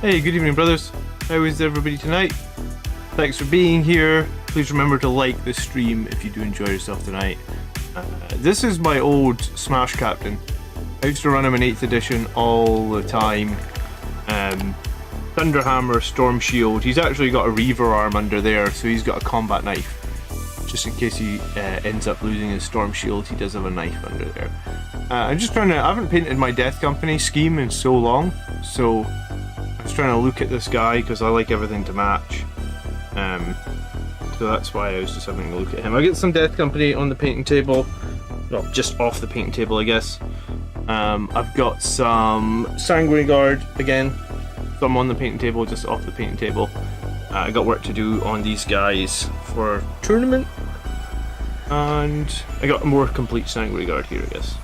Hey, good evening, brothers. How is everybody tonight? Thanks for being here. Please remember to like this stream if you do enjoy yourself tonight. This is my old Smash Captain. I used to run him in 8th edition all the time. Thunderhammer, Storm Shield. He's actually got a Reaver arm under there, so he's got a combat knife. Just in case he ends up losing his Storm Shield, he does have a knife under there. I'm just trying to... I haven't painted my Death Company scheme in so long, so I'm just trying to look at this guy because I like everything to match. So that's why I was just having a look at him. I get some Death Company on the painting table. Well, just off the painting table, I guess. I've got some Sanguinary Guard again. Some on the painting table, just off the painting table. I got work to do on these guys for tournament. And I got a more complete Sanguinary Guard here, I guess.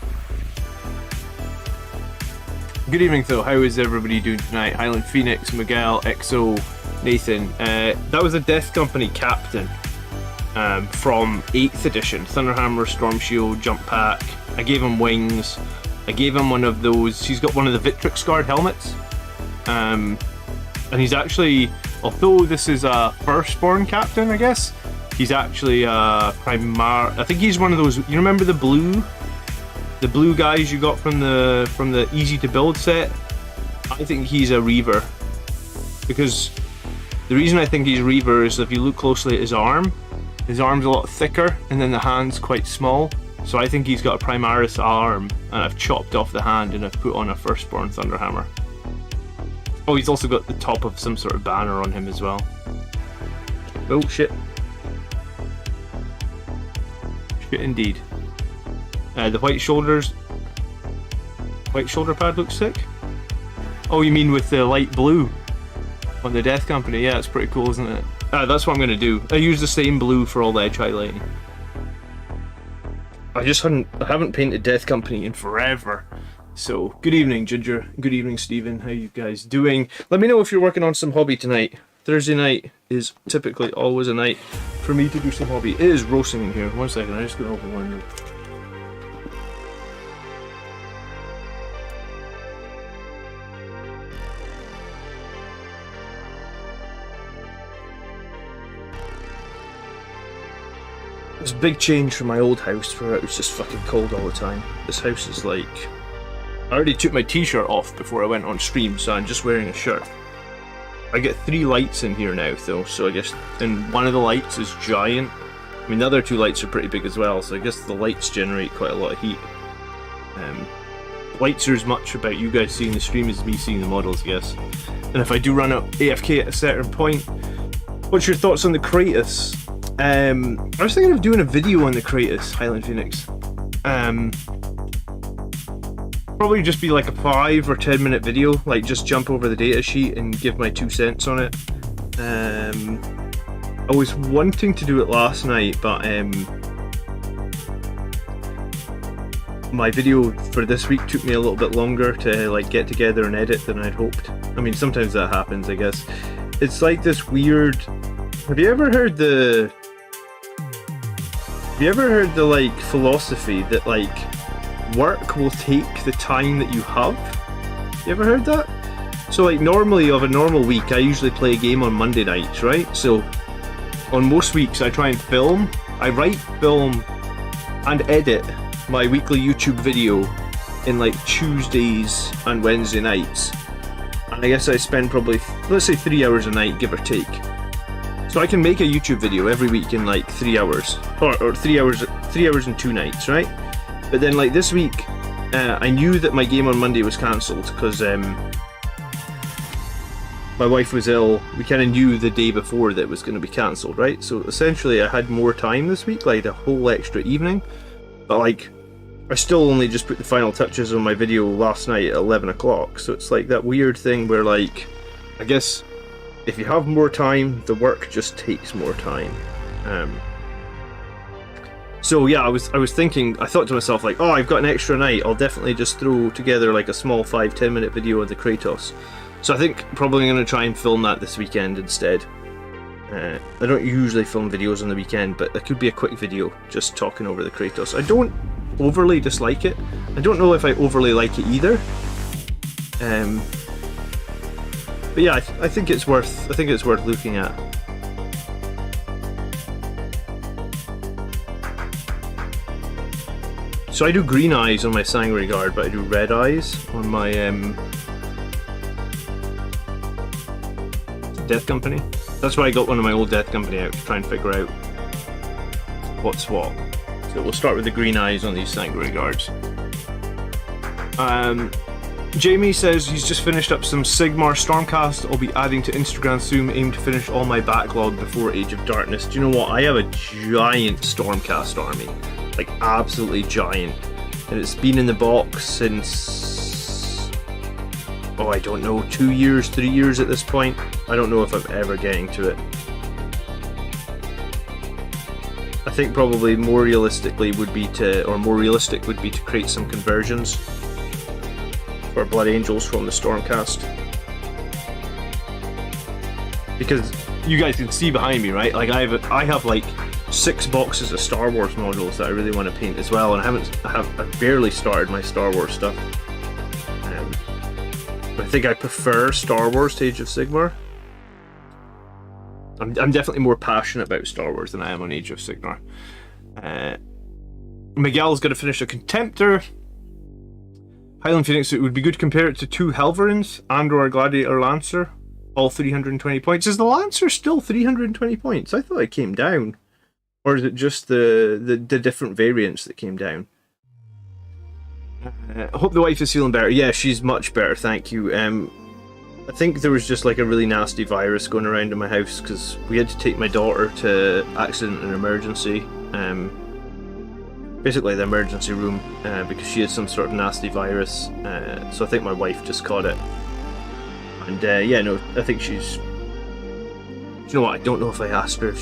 Good evening, though. How is everybody doing tonight? Highland Phoenix, Miguel, XO, Nathan. That was a Death Company captain from 8th edition. Thunderhammer, Storm Shield, Jump Pack. I gave him wings. I gave him one of those. He's got one of the Victrix Guard helmets. And he's actually, although this is a firstborn captain, I guess, he's actually a I think he's one of those. You remember the blue guys you got from the easy to build set? I think he's a Reaver, because the reason I think he's Reaver is if you look closely at his arm's a lot thicker, and then the hand's quite small. So I think he's got a Primaris arm, and I've chopped off the hand and I've put on a firstborn Thunderhammer. Oh, he's also got the top of some sort of banner on him as well. Oh shit. Shit indeed. The white shoulder pad looks sick. Oh, you mean with the light blue on the Death Company? Yeah, it's pretty cool, isn't it? That's what I'm gonna do. I use the same blue for all the edge highlighting. I haven't painted Death Company in forever. So, good evening, Ginger. Good evening, Stephen. How you guys doing? Let me know if you're working on some hobby tonight. Thursday night is typically always a night for me to do some hobby. It is roasting in here. 1 second, I'm just gonna open one window. It's a big change from my old house where it was just fucking cold all the time. This house is like... I already took my t-shirt off before I went on stream, so I'm just wearing a shirt. I get 3 lights in here now though, so I guess... And one of the lights is giant. I mean, the other 2 lights are pretty big as well, so I guess the lights generate quite a lot of heat. Lights are as much about you guys seeing the stream as me seeing the models, I guess. And if I do run out AFK at a certain point... What's your thoughts on the Kratos? I was thinking of doing a video on the Kratos, Highland Phoenix. Probably just be like a 5 or 10 minute video, like just jump over the data sheet and give my 2 cents on it. I was wanting to do it last night, but my video for this week took me a little bit longer to like get together and edit than I'd hoped. I mean, sometimes that happens, I guess. It's like this weird... Have you ever heard the like philosophy that like work will take the time that you have? You ever heard that? So like normally of a normal week I usually play a game on Monday nights, right? So on most weeks I try and film. I write, film and edit my weekly YouTube video in like Tuesdays and Wednesday nights. And I guess I spend probably, let's say 3 hours a night, give or take. So I can make a YouTube video every week in like 3 hours, or 3 hours and 2 nights, right? But then like this week, I knew that my game on Monday was cancelled because my wife was ill. We kind of knew the day before that it was going to be cancelled, right? So essentially I had more time this week, like a whole extra evening. But like, I still only just put the final touches on my video last night at 11 o'clock. So it's like that weird thing where like, I guess... if you have more time, the work just takes more time. So yeah, I was thinking, I thought to myself like, oh, I've got an extra night, I'll definitely just throw together like a small 5-10 minute video of the Kratos. So I think probably going to try and film that this weekend instead. I don't usually film videos on the weekend, but it could be a quick video just talking over the Kratos. I don't overly dislike it. I don't know if I overly like it either. But yeah, I think it's worth looking at. So I do green eyes on my Sanguinary Guard, but I do red eyes on my Death Company. That's why I got one of my old Death Company out, to try and figure out what's what. So we'll start with the green eyes on these Sanguinary Guards. Jamie says he's just finished up some Sigmar Stormcast I'll be adding to Instagram soon, aim to finish all my backlog before Age of Darkness. Do you know what? I have a giant Stormcast army. Like, absolutely giant. And it's been in the box since... oh, I don't know, 2 years, 3 years at this point. I don't know if I'm ever getting to it. I think probably more realistic would be to create some conversions for Blood Angels from the Stormcast. Because you guys can see behind me, right? Like I have like 6 boxes of Star Wars modules that I really want to paint as well, and I've barely started my Star Wars stuff. I think I prefer Star Wars to Age of Sigmar. I'm definitely more passionate about Star Wars than I am on Age of Sigmar. Miguel's got to finish a Contemptor. Highland Phoenix, it would be good to compare it to 2 Helverins and or a Gladiator Lancer. All 320 points. Is the Lancer still 320 points? I thought it came down. Or is it just the different variants that came down? I hope the wife is feeling better. Yeah, she's much better, thank you. I think there was just like a really nasty virus going around in my house because we had to take my daughter to accident and emergency. Basically the emergency room because she had some sort of nasty virus. So I think my wife just caught it. And yeah, no, I think she's... you know what, I don't know if I asked her if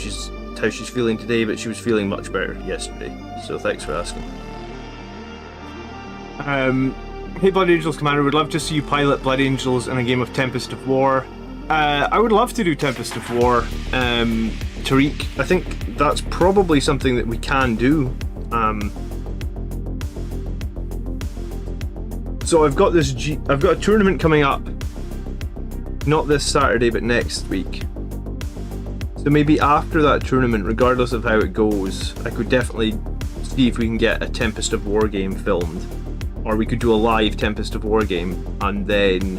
how she's feeling today, but she was feeling much better yesterday. So thanks for asking. Hey Blood Angels Commander, would love to see you pilot Blood Angels in a game of Tempest of War. I would love to do Tempest of War. Tariq, I think that's probably something that we can do. So I've got a tournament coming up. Not this Saturday, but next week. So maybe after that tournament, regardless of how it goes, I could definitely see if we can get a Tempest of War game filmed. Or we could do a live Tempest of War game, and then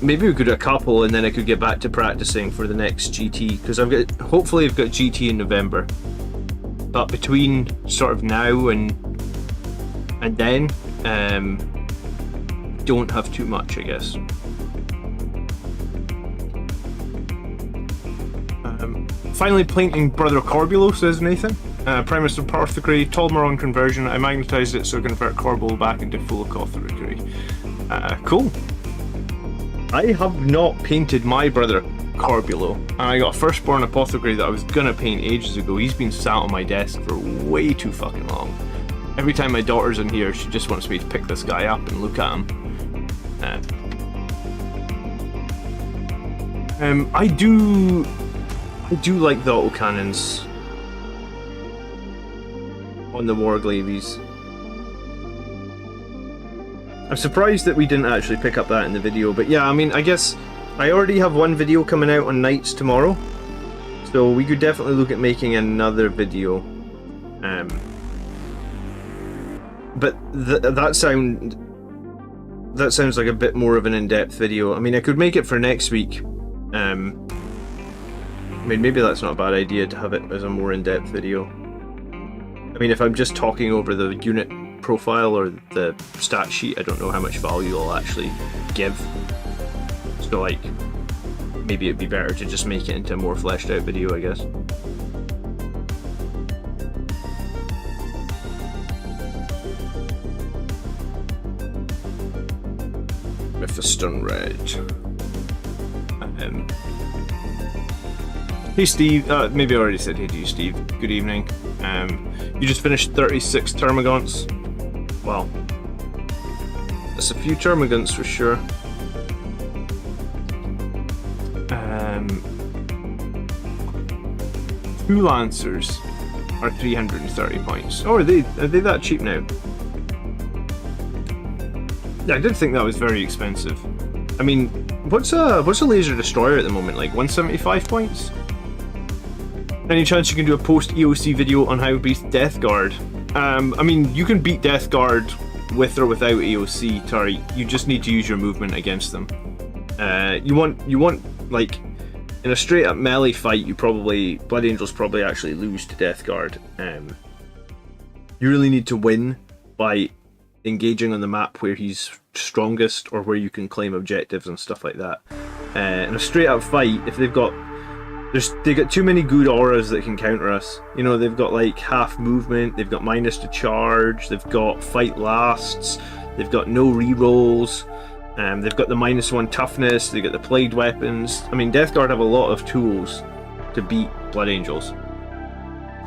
maybe we could do a couple, and then I could get back to practicing for the next GT, because hopefully I've got GT in November. But between sort of now and then, don't have too much, I guess. Finally painting Brother Corbulo, says Nathan. Premise of Apothecary, Tolmaron conversion. I magnetized it so I convert Corbulo back into full Apothecary. Cool. I have not painted my Brother Corbulo, and I got Firstborn Apothecary that I was gonna paint ages ago. He's been sat on my desk for way too fucking long. Every time my daughter's in here, she just wants me to pick this guy up and look at him. I do like the autocannons on the Warglavies. I'm surprised that we didn't actually pick up that in the video, but yeah, I mean, I guess I already have one video coming out on Knights tomorrow, so we could definitely look at making another video. But that sounds like a bit more of an in-depth video. I mean, I could make it for next week. I mean, maybe that's not a bad idea to have it as a more in-depth video. I mean, if I'm just talking over the unit profile or the stat sheet, I don't know how much value I'll actually give. So, like, maybe it'd be better to just make it into a more fleshed out video, I guess. Mephiston Red. Hey Steve, maybe I already said hey to you, Steve. Good evening. You just finished 36 Termagants. Wow. That's a few Termagants for sure. 2 Lancers are 330 points. Oh, are they that cheap now? Yeah, I did think that was very expensive. I mean, what's a laser destroyer at the moment? Like 175 points? Any chance you can do a post EOC video on how to beat Death Guard? I mean, you can beat Death Guard with or without EOC, Tari. You just need to use your movement against them. You want like in a straight up melee fight, Blood Angels probably actually lose to Death Guard. You really need to win by engaging on the map where he's strongest or where you can claim objectives and stuff like that. In a straight up fight, if they've got too many good auras that can counter us. You know, they've got like half movement, they've got minus to charge, they've got fight lasts, they've got no rerolls, they've got the -1 toughness, they've got the plagued weapons. I mean, Death Guard have a lot of tools to beat Blood Angels.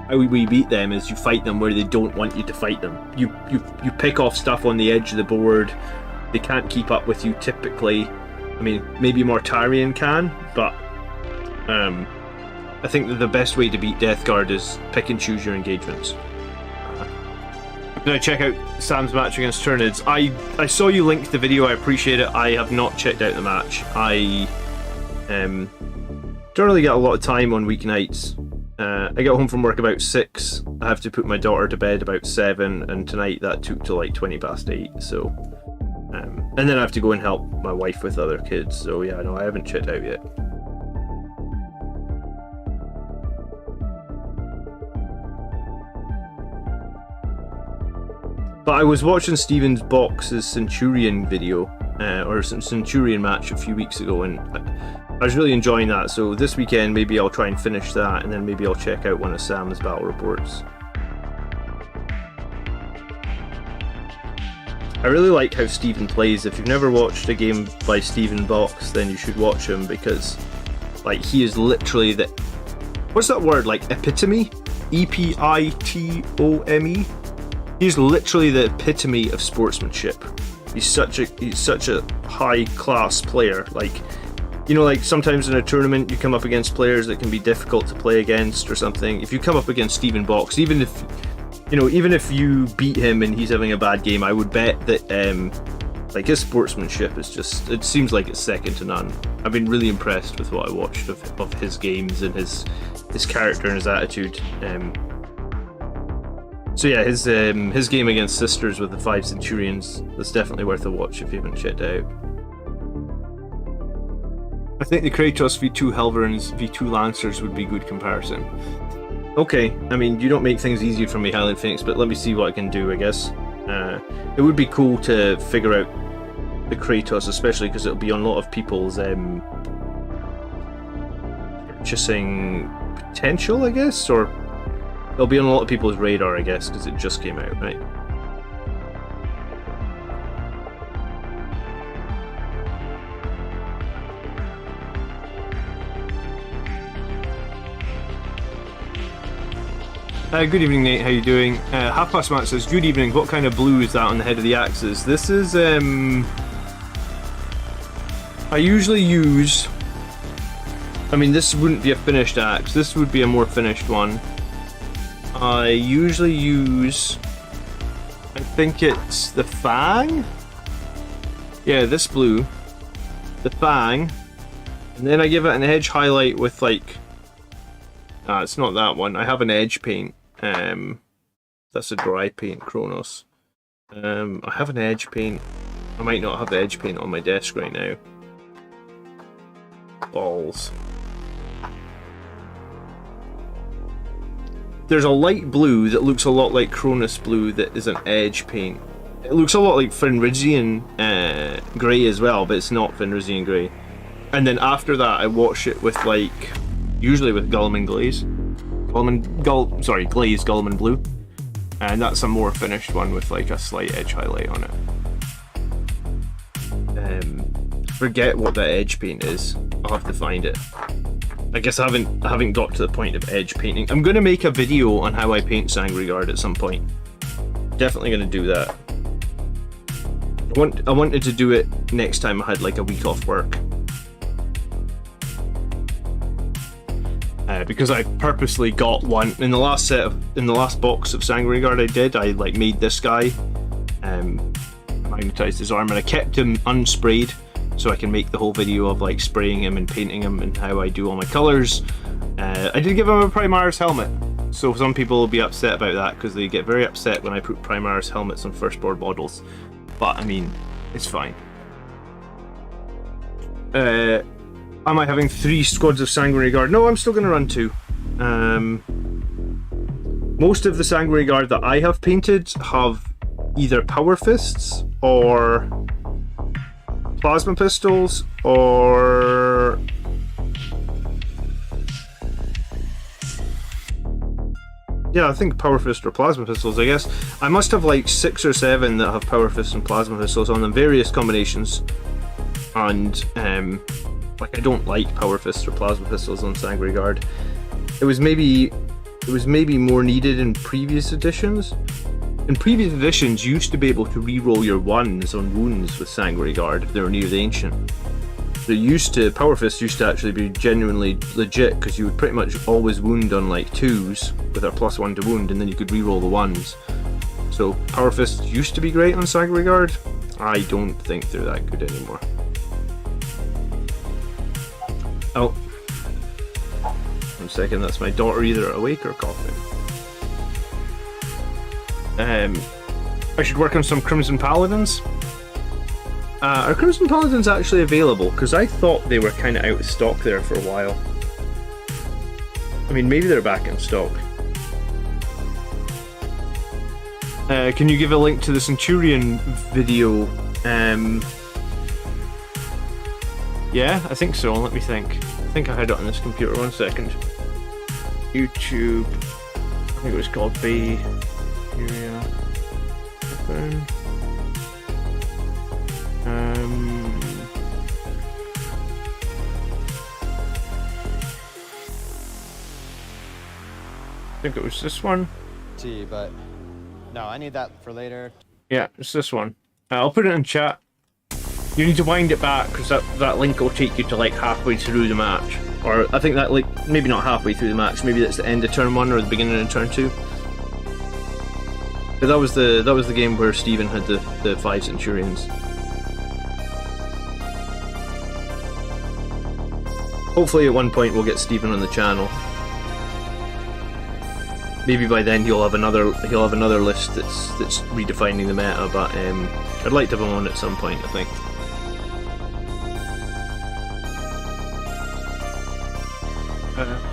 How we beat them is you fight them where they don't want you to fight them. You pick off stuff on the edge of the board. They can't keep up with you typically. I mean, maybe Mortarion can, but I think that the best way to beat Death Guard is pick and choose your engagements. Did I check out Sam's match against Tyranids? I saw you link the video, I appreciate it. I have not checked out the match. I don't really get a lot of time on weeknights. I get home from work about 6. I have to put my daughter to bed about 7, and tonight that took till like 8:20, so... and then I have to go and help my wife with other kids, so yeah, no, I haven't checked out yet. But I was watching Steven's Box's Centurion video, or Centurion match a few weeks ago, and I was really enjoying that, so this weekend maybe I'll try and finish that, and then maybe I'll check out one of Sam's battle reports. I really like how Steven plays. If you've never watched a game by Steven Box, then you should watch him, because like he is literally the... What's that word? Like epitome? E-P-I-T-O-M-E? He's literally the epitome of sportsmanship. He's such a high class player. Like, you know, like sometimes in a tournament you come up against players that can be difficult to play against or something. If you come up against Steven Box, even if you beat him and he's having a bad game, I would bet that like his sportsmanship is just, it seems like it's second to none. I've been really impressed with what I watched of his games and his character and his attitude. So yeah, his game against Sisters with the 5 Centurions, that's definitely worth a watch if you haven't checked it out. I think the Kratos V2 Helverins V2 Lancers would be a good comparison. Okay, I mean, you don't make things easier for me, Highland Phoenix, but let me see what I can do, I guess. It would be cool to figure out the Kratos, especially because it'll be on a lot of people's purchasing potential, I guess, or it'll be on a lot of people's radar, I guess, because it just came out, right? Good evening, Nate. How you doing? Half Past Matt says, good evening. What kind of blue is that on the head of the axes? This is, I usually use... I mean, this wouldn't be a finished axe. This would be a more finished one. I usually use... I think it's the Fang? Yeah, this blue. The Fang. And then I give it an edge highlight with, like... it's not that one. I have an edge paint. That's a dry paint, Kronos. I have an edge paint. I might not have the edge paint on my desk right now. Balls. There's a light blue that looks a lot like Cronus blue that is an edge paint. It looks a lot like Fenrisian grey as well, but it's not Fenrisian grey. And then after that I wash it with like, usually with Guilliman Glaze. Glaze Guilliman Blue. And that's a more finished one with like a slight edge highlight on it. Forget what that edge paint is. I'll have to find it. I guess I haven't got to the point of edge painting. I'm gonna make a video on how I paint Sangreguard at some point. Definitely gonna do that. I wanted to do it next time I had like a week off work. Because I purposely got one in the last box of Sangreguard I did. I like made this guy, magnetized his arm, and I kept him unsprayed so I can make the whole video of like spraying him and painting him and how I do all my colours. I did give him a Primaris helmet, so some people will be upset about that because they get very upset when I put Primaris helmets on firstborn models. But I mean, it's fine. Am I having 3 squads of Sanguinary Guard? No, I'm still going to run 2. Most of the Sanguinary Guard that I have painted have either Power Fists or Plasma Pistols or... yeah, I think Power Fist or Plasma Pistols, I guess. I must have like 6 or 7 that have Power Fists and Plasma Pistols on them, various combinations. And, like, I don't like Power Fists or Plasma Pistols on Sanguinary Guard. It was maybe more needed in previous editions. In previous editions, you used to be able to reroll your 1s on wounds with Sanguinary Guard if they were near the Ancient. Power Fist used to actually be genuinely legit, because you would pretty much always wound on like 2s with a +1 to wound, and then you could reroll the 1s. So Power Fist used to be great on Sanguinary Guard. I don't think they're that good anymore. Oh. 1 second, that's my daughter either awake or coughing. I should work on some Crimson Paladins. Are Crimson Paladins actually available? Because I thought they were kind of out of stock there for a while. I mean, maybe they're back in stock. Can you give a link to the Centurion video? Yeah, I think so. Let me think. I think I had it on this computer. 1 second. YouTube. I think it was called Bay Area. Open. I think it was this one. But no, I need that for later. Yeah, it's this one. I'll put it in chat. You need to wind it back because that link will take you to like halfway through the match, or I think that like maybe not halfway through the match. Maybe that's the end of turn 1 or the beginning of turn 2. But that was the game where Stephen had the 5 Centurions. Hopefully at one point we'll get Stephen on the channel. Maybe by then he'll have another list that's redefining the meta, but I'd like to have him on at some point, I think.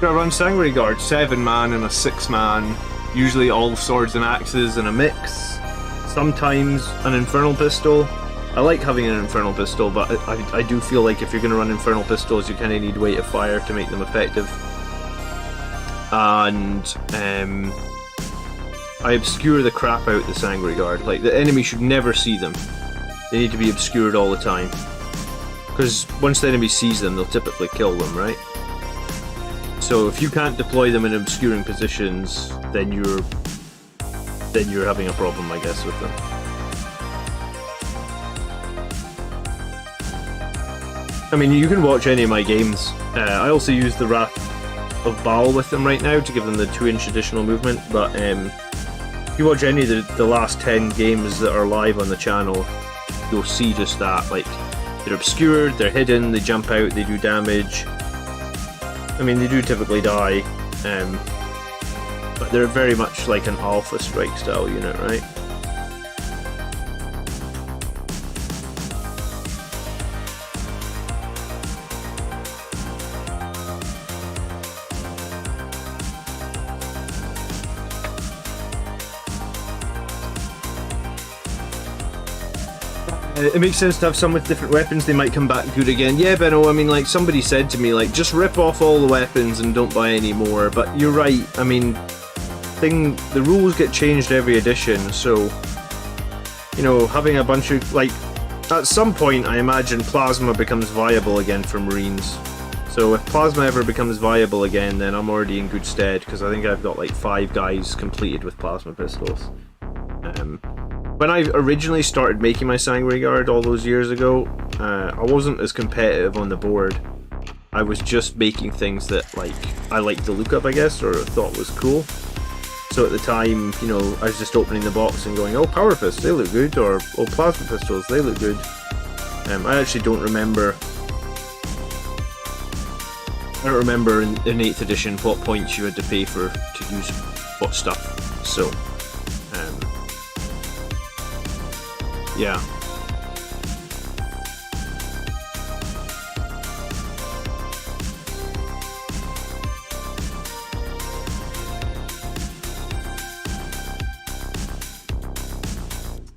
I run Sanguinary Guard, 7-man and a 6-man, usually all swords and axes in a mix, sometimes an Infernal Pistol. I like having an Infernal Pistol, but I do feel like if you're going to run Infernal Pistols, you kind of need weight of fire to make them effective. And I obscure the crap out the Sanguinary Guard. Like, the enemy should never see them. They need to be obscured all the time. Because once the enemy sees them, they'll typically kill them, right? So if you can't deploy them in obscuring positions, then you're having a problem, I guess, with them. I mean, you can watch any of my games. I also use the Wrath of Baal with them right now to give them the 2-inch additional movement, but if you watch any of the last 10 games that are live on the channel, you'll see just that. Like, they're obscured, they're hidden, they jump out, they do damage. I mean, they do typically die, but they're very much like an Alpha Strike style unit, right? It makes sense to have some with different weapons, they might come back good again. Yeah, Benno, I mean, like, somebody said to me, like, just rip off all the weapons and don't buy any more, but you're right, I mean, the rules get changed every edition, so, you know, having a bunch of, like, at some point, I imagine Plasma becomes viable again for Marines. So if Plasma ever becomes viable again, then I'm already in good stead, because I think I've got, like, 5 guys completed with Plasma Pistols. When I originally started making my Sanguinary Guard all those years ago, I wasn't as competitive on the board. I was just making things that, like, I liked the look of, I guess, or thought was cool. So at the time, you know, I was just opening the box and going, oh, Power Fists, they look good, or oh, Plasma Pistols, they look good. I actually don't remember. I don't remember in 8th edition what points you had to pay for to use what stuff. So, yeah.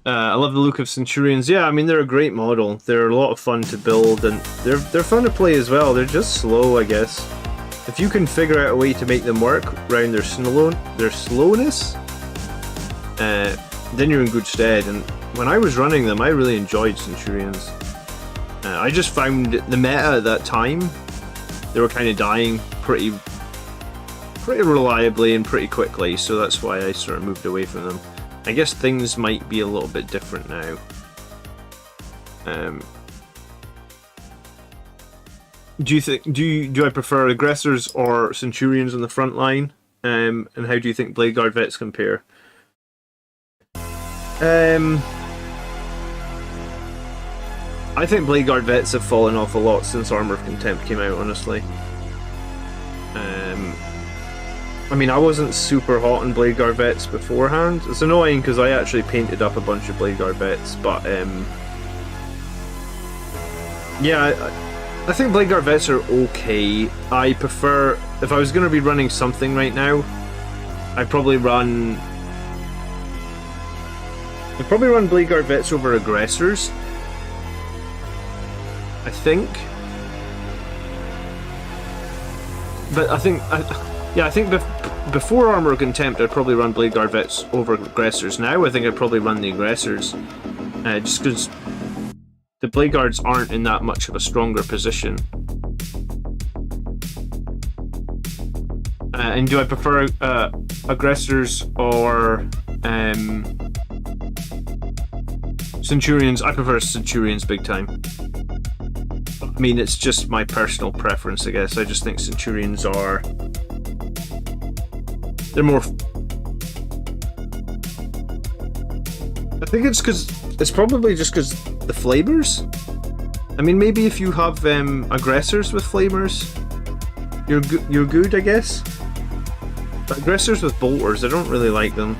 I love the look of Centurions. Yeah, I mean, they're a great model. They're a lot of fun to build, and they're fun to play as well. They're just slow, I guess. If you can figure out a way to make them work around their slowness, then you're in good stead. And when I was running them, I really enjoyed Centurions. I just found the meta at that time, they were kind of dying pretty reliably and pretty quickly, so that's why I sort of moved away from them. I guess things might be a little bit different now. Do I prefer aggressors or Centurions on the front line? And how do you think Bladeguard vets compare? I think Bladeguard vets have fallen off a lot since Armor of Contempt came out, honestly. I mean, I wasn't super hot on Bladeguard vets beforehand. It's annoying because I actually painted up a bunch of Bladeguard vets, but yeah, I think Bladeguard vets are okay. I prefer, if I was going to be running something right now, I'd probably run Bladeguard vets over aggressors, I think. But I think before Armor of Contempt, I'd probably run Bladeguard vets over aggressors. Now, I think I'd probably run the aggressors, just because the Bladeguards aren't in that much of a stronger position. And do I prefer aggressors or Centurions? I prefer Centurions big time. I mean, it's just my personal preference, I guess. I just think Centurions are... they're more... I think it's probably just because the flamers? I mean, maybe if you have aggressors with flamers, you're good, I guess. But aggressors with bolters, I don't really like them.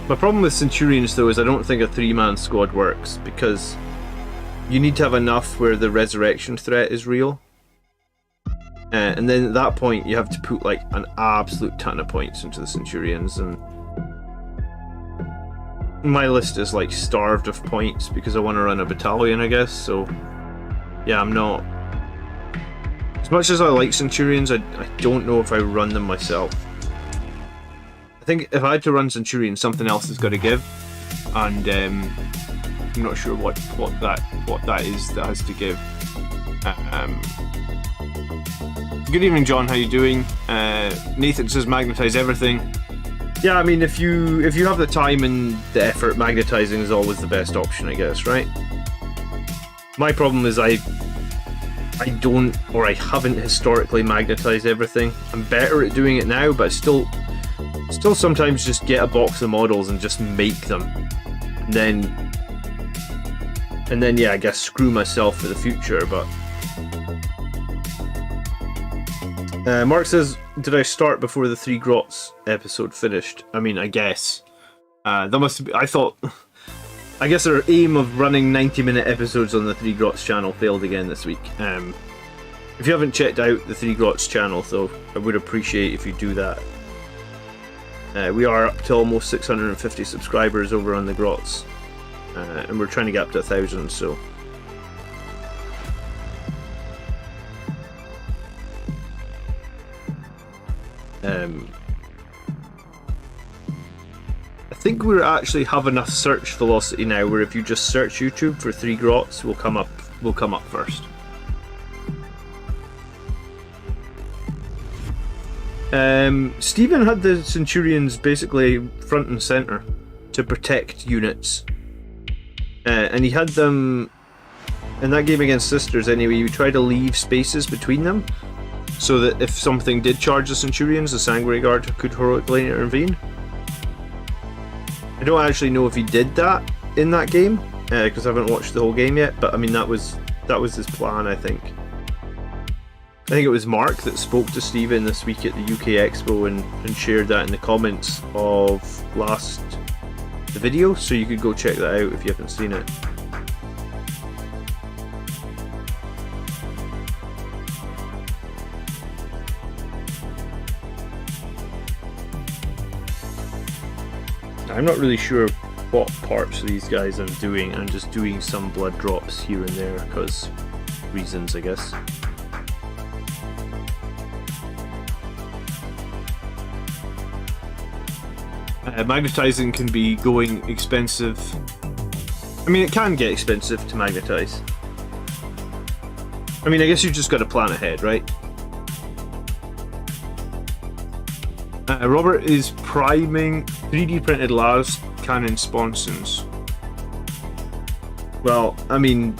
My problem with Centurions, though, is I don't think a 3-man squad works, because you need to have enough where the resurrection threat is real. And then at that point, you have to put like an absolute ton of points into the Centurions, and my list is like starved of points because I want to run a battalion, I guess, so yeah, I'm not... As much as I like Centurions, I don't know if I run them myself. I think if I had to run Centurion, something else has got to give, and I'm not sure what that is that has to give. Good evening, John. How you doing? Nathan says magnetize everything. Yeah, I mean, if you have the time and the effort, magnetizing is always the best option, I guess, right? My problem is I don't, or I haven't historically magnetized everything. I'm better at doing it now, but I still sometimes just get a box of models and just make them, and then yeah, I guess screw myself for the future. But Mark says, did I start before the 3 Grots episode finished? I mean, I guess that must be, I guess our aim of running 90-minute episodes on the 3 Grots channel failed again this week. If you haven't checked out the 3 Grots channel, though, I would appreciate if you do that. We are up to almost 650 subscribers over on the Grots, and we're trying to get up to 1,000, so... I think we actually have enough search velocity now where if you just search YouTube for 3 Grots, we'll come up first. Stephen had the Centurions basically front and center to protect units, and he had them in that game against Sisters anyway. You try to leave spaces between them, so that if something did charge the Centurions, the Sanguinary Guard could heroically intervene. I don't actually know if he did that in that game, because I haven't watched the whole game yet, but I mean that was his plan, I think. I think it was Mark that spoke to Stephen this week at the UK Expo and shared that in the comments of the video, so you could go check that out if you haven't seen it. I'm not really sure what parts of these guys I'm doing. I'm just doing some blood drops here and there because reasons, I guess. Magnetizing can be going expensive. I mean, it can get expensive to magnetize. I mean, I guess you've just got to plan ahead, right? Robert is priming 3D printed Lars cannon sponsons. Well, I mean,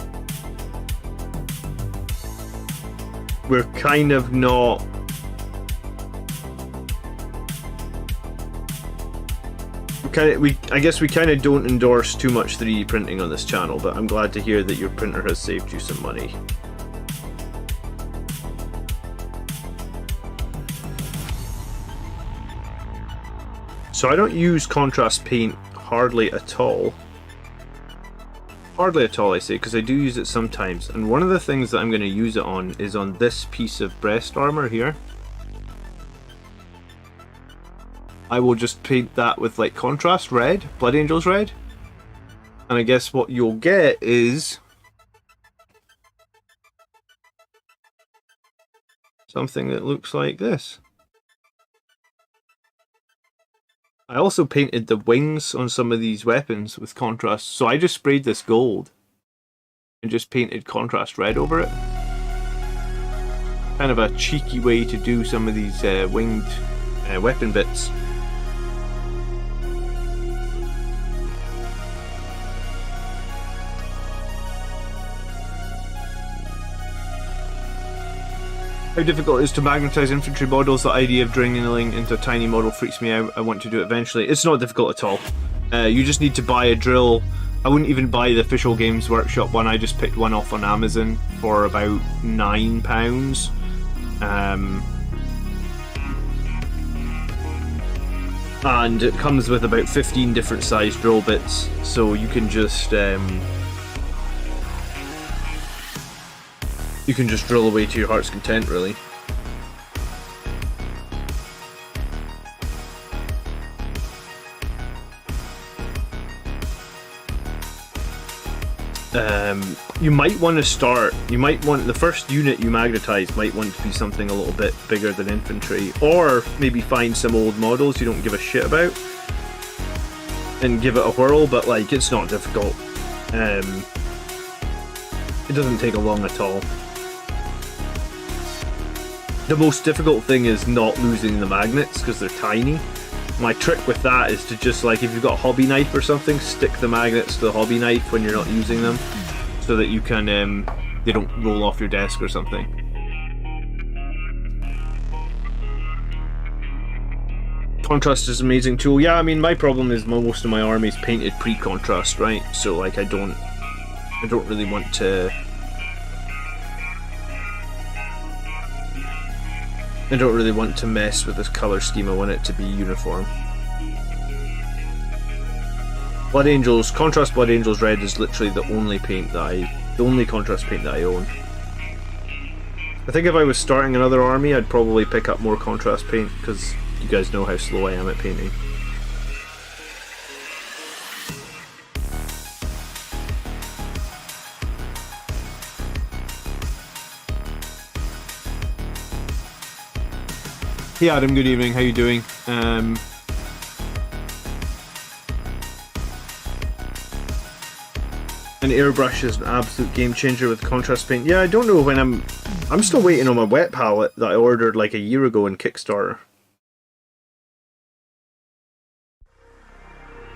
we're kind of not. I guess we kind of don't endorse too much 3D printing on this channel, but I'm glad to hear that your printer has saved you some money. So I don't use contrast paint hardly at all. Hardly at all, I say, because I do use it sometimes. And one of the things that I'm going to use it on is on this piece of breast armor here. I will just paint that with like contrast red, Blood Angels red. And I guess what you'll get is something that looks like this. I also painted the wings on some of these weapons with contrast. So I just sprayed this gold and just painted contrast red over it. Kind of a cheeky way to do some of these winged weapon bits. How difficult it is to magnetize infantry models. The idea of drilling into a tiny model freaks me out. I want to do it eventually. It's not difficult at all. You just need to buy a drill. I wouldn't even buy the official Games Workshop one. I just picked one off on Amazon for about £9. And it comes with about 15 different size drill bits, so you can just drill away to your heart's content, really. You might want to start, the first unit you magnetize might want to be something a little bit bigger than infantry, or maybe find some old models you don't give a shit about and give it a whirl, but like, it's not difficult. It doesn't take long at all. The most difficult thing is not losing the magnets because they're tiny. My trick with that is to just, like, if you've got a hobby knife or something, stick the magnets to the hobby knife when you're not using them, so that you can, they don't roll off your desk or something. Contrast is an amazing tool. Yeah, I mean, my problem is most of my army is painted pre-contrast, right? So, like, I don't really want to. I don't really want to mess with this color scheme. I want it to be uniform. Blood Angels, contrast Blood Angels red is literally the only contrast paint that I own. I think if I was starting another army, I'd probably pick up more contrast paint, because you guys know how slow I am at painting. Hey Adam, good evening, how you doing? An airbrush is an absolute game changer with contrast paint. Yeah, I don't know when I'm still waiting on my wet palette that I ordered like a year ago in Kickstarter.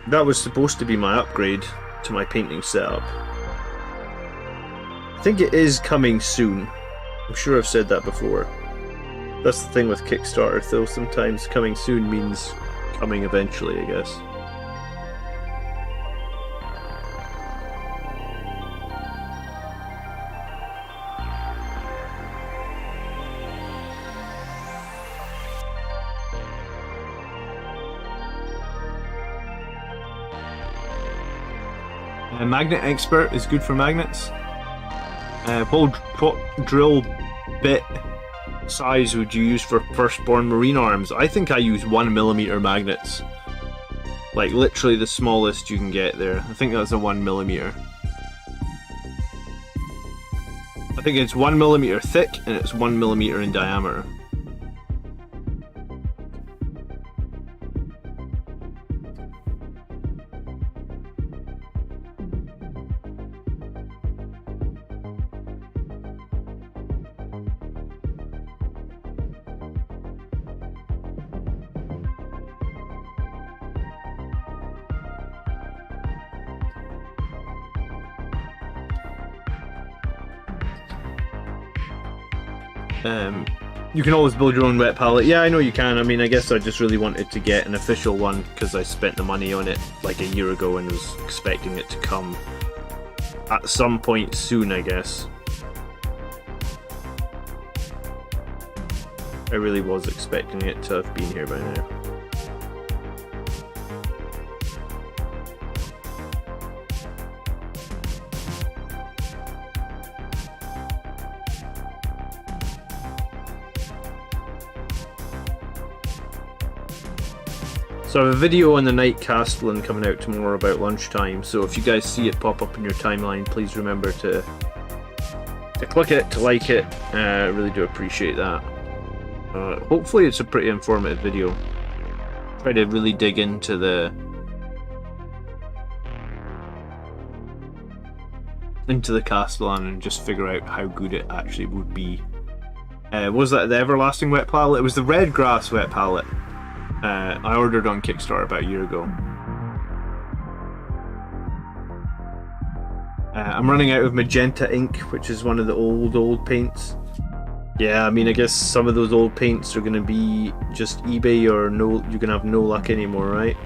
That was supposed to be my upgrade to my painting setup. I think it is coming soon. I'm sure I've said that before. That's the thing with Kickstarter, though. Sometimes coming soon means coming eventually, I guess. Magnet Expert is good for magnets. What drill bit size would you use for firstborn marine arms? I think I use 1mm magnets. Like literally the smallest you can get there. I think that's a 1mm. I think it's 1mm thick and it's 1mm in diameter. You can always build your own wet palette. Yeah, I know you can. I mean, I guess I just really wanted to get an official one because I spent the money on it like a year ago and was expecting it to come at some point soon, I guess. I really was expecting it to have been here by now. So I have a video on the Night Castellan coming out tomorrow about lunchtime, so if you guys see it pop up in your timeline, please remember to click it, to like it. I really do appreciate that. Hopefully it's a pretty informative video. Try to really dig into the Castellan and just figure out how good it actually would be. Was that the Everlasting wet palette? It was the Red Grass wet palette. I ordered on Kickstarter about a year ago. I'm running out of magenta ink, which is one of the old paints. Yeah, I mean, I guess some of those old paints are going to be just eBay or no. You're going to have no luck anymore, right?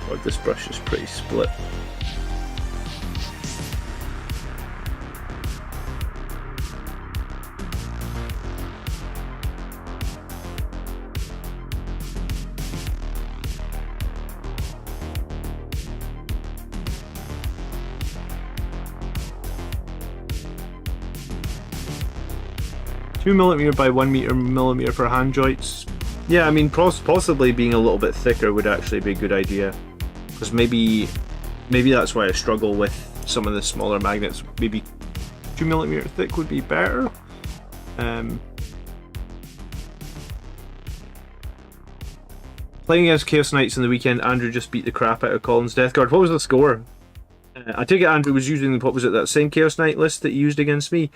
God, this brush is pretty split. Two 2mm by 1mm for hand joints. Yeah, I mean, possibly being a little bit thicker would actually be a good idea. Because maybe that's why I struggle with some of the smaller magnets. Maybe 2mm thick would be better. Playing against Chaos Knights on the weekend, Andrew just beat the crap out of Colin's Death Guard. What was the score? I take it Andrew was using, what was it, that same Chaos Knight list that he used against me?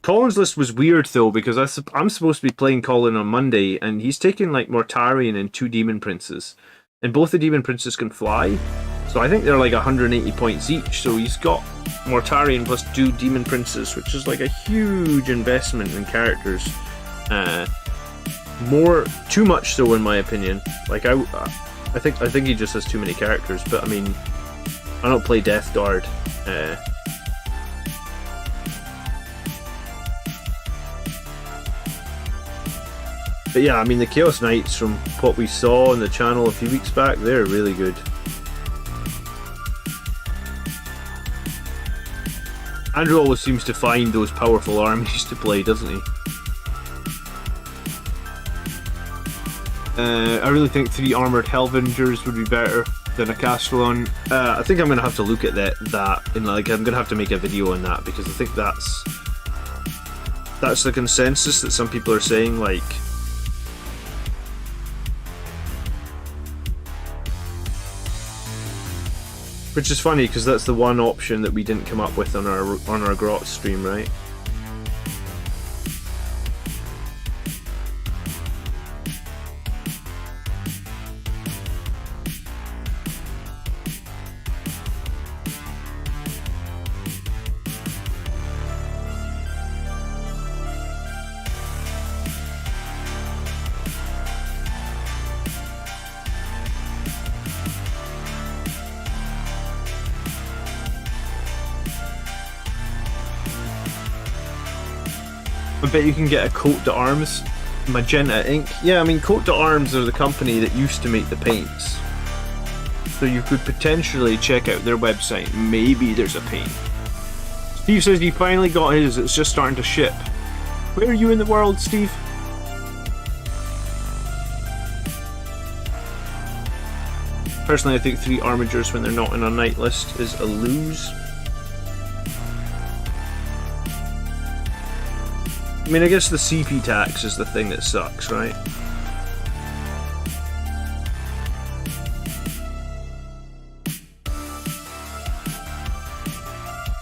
Colin's list was weird though, because I'm supposed to be playing Colin on Monday, and he's taking like Mortarion and 2 Demon Princes. And both the Demon Princes can fly, so I think they're like 180 points each. So he's got Mortarion plus 2 Demon Princes, which is like a huge investment in characters. Too much so in my opinion. Like I think he just has too many characters. But I mean, I don't play Death Guard. But yeah, I mean, the Chaos Knights, from what we saw on the channel a few weeks back, they're really good. Andrew always seems to find those powerful armies to play, doesn't he? I really think 3 Armoured Hellvengers would be better than a Castellan. I think I'm going to have to look at that and like I'm going to have to make a video on that, because I think that's the consensus that some people are saying, like. Which is funny, because that's the one option that we didn't come up with on our Grot stream, right? I bet you can get a coat d'arms, magenta ink. Yeah, I mean, coat d'arms are the company that used to make the paints. So you could potentially check out their website. Maybe there's a paint. Steve says he finally got his. It's just starting to ship. Where are you in the world, Steve? Personally, I think 3 armigers when they're not in a night list is a lose. I mean, I guess the CP tax is the thing that sucks, right?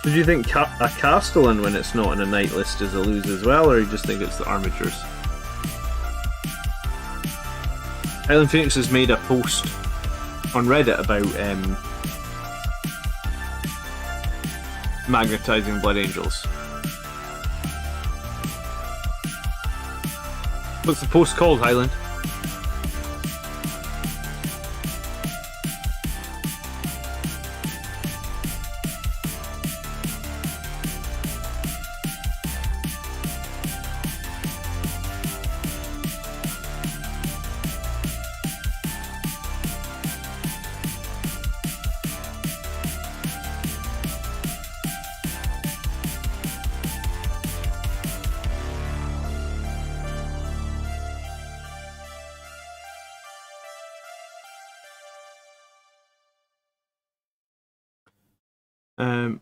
So do you think a Castellan when it's not in a night list is a lose as well, or you just think it's the armatures? Highland Phoenix has made a post on Reddit about magnetizing Blood Angels. What's the post called, Highland?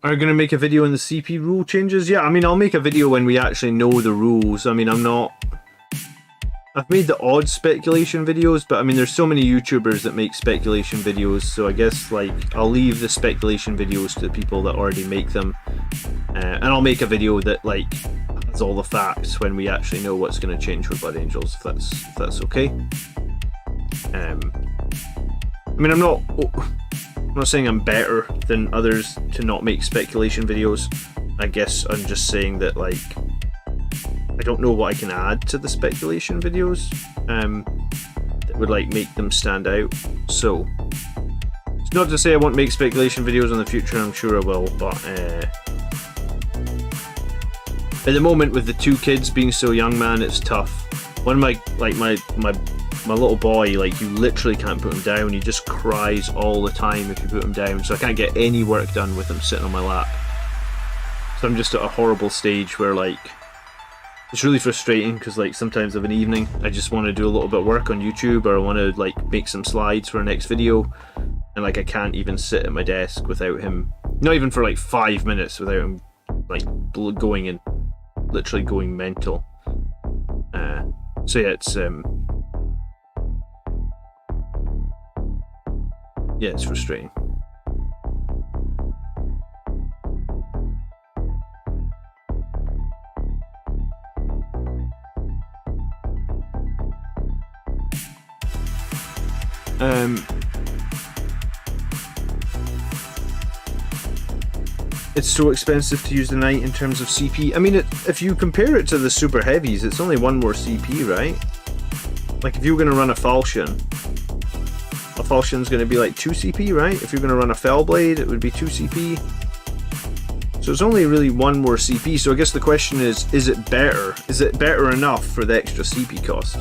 Are you going to make a video on the CP rule changes? Yeah, I mean, I'll make a video when we actually know the rules. I mean, I've made the odd speculation videos, but I mean, there's so many YouTubers that make speculation videos, so I guess, like, I'll leave the speculation videos to the people that already make them. And I'll make a video that, like, has all the facts when we actually know what's going to change for Blood Angels, if that's okay. I mean, I'm not saying I'm better than others to not make speculation videos. I guess I'm just saying that, like, I don't know what I can add to the speculation videos that would, like, make them stand out. So it's not to say I won't make speculation videos in the future. I'm sure I will, but at the moment, with the 2 kids being so young, man, it's tough. One of my little boy, like, you literally can't put him down. He just cries all the time if you put him down, so I can't get any work done with him sitting on my lap. So I'm just at a horrible stage where, like, it's really frustrating because, like, sometimes of an evening I just want to do a little bit of work on YouTube, or I want to, like, make some slides for a next video, and, like, I can't even sit at my desk without him, not even for like 5 minutes without him, like, going and literally going mental. So yeah, it's yeah, it's frustrating. It's so expensive to use the Knight in terms of CP. I mean, if you compare it to the super heavies, it's only 1 more CP, right? Like, if you were going to run a falchion is going to be like 2 CP, right? If you're going to run a Fellblade, it would be 2 CP. So it's only really 1 more CP. So I guess the question is it better? Is it better enough for the extra CP cost?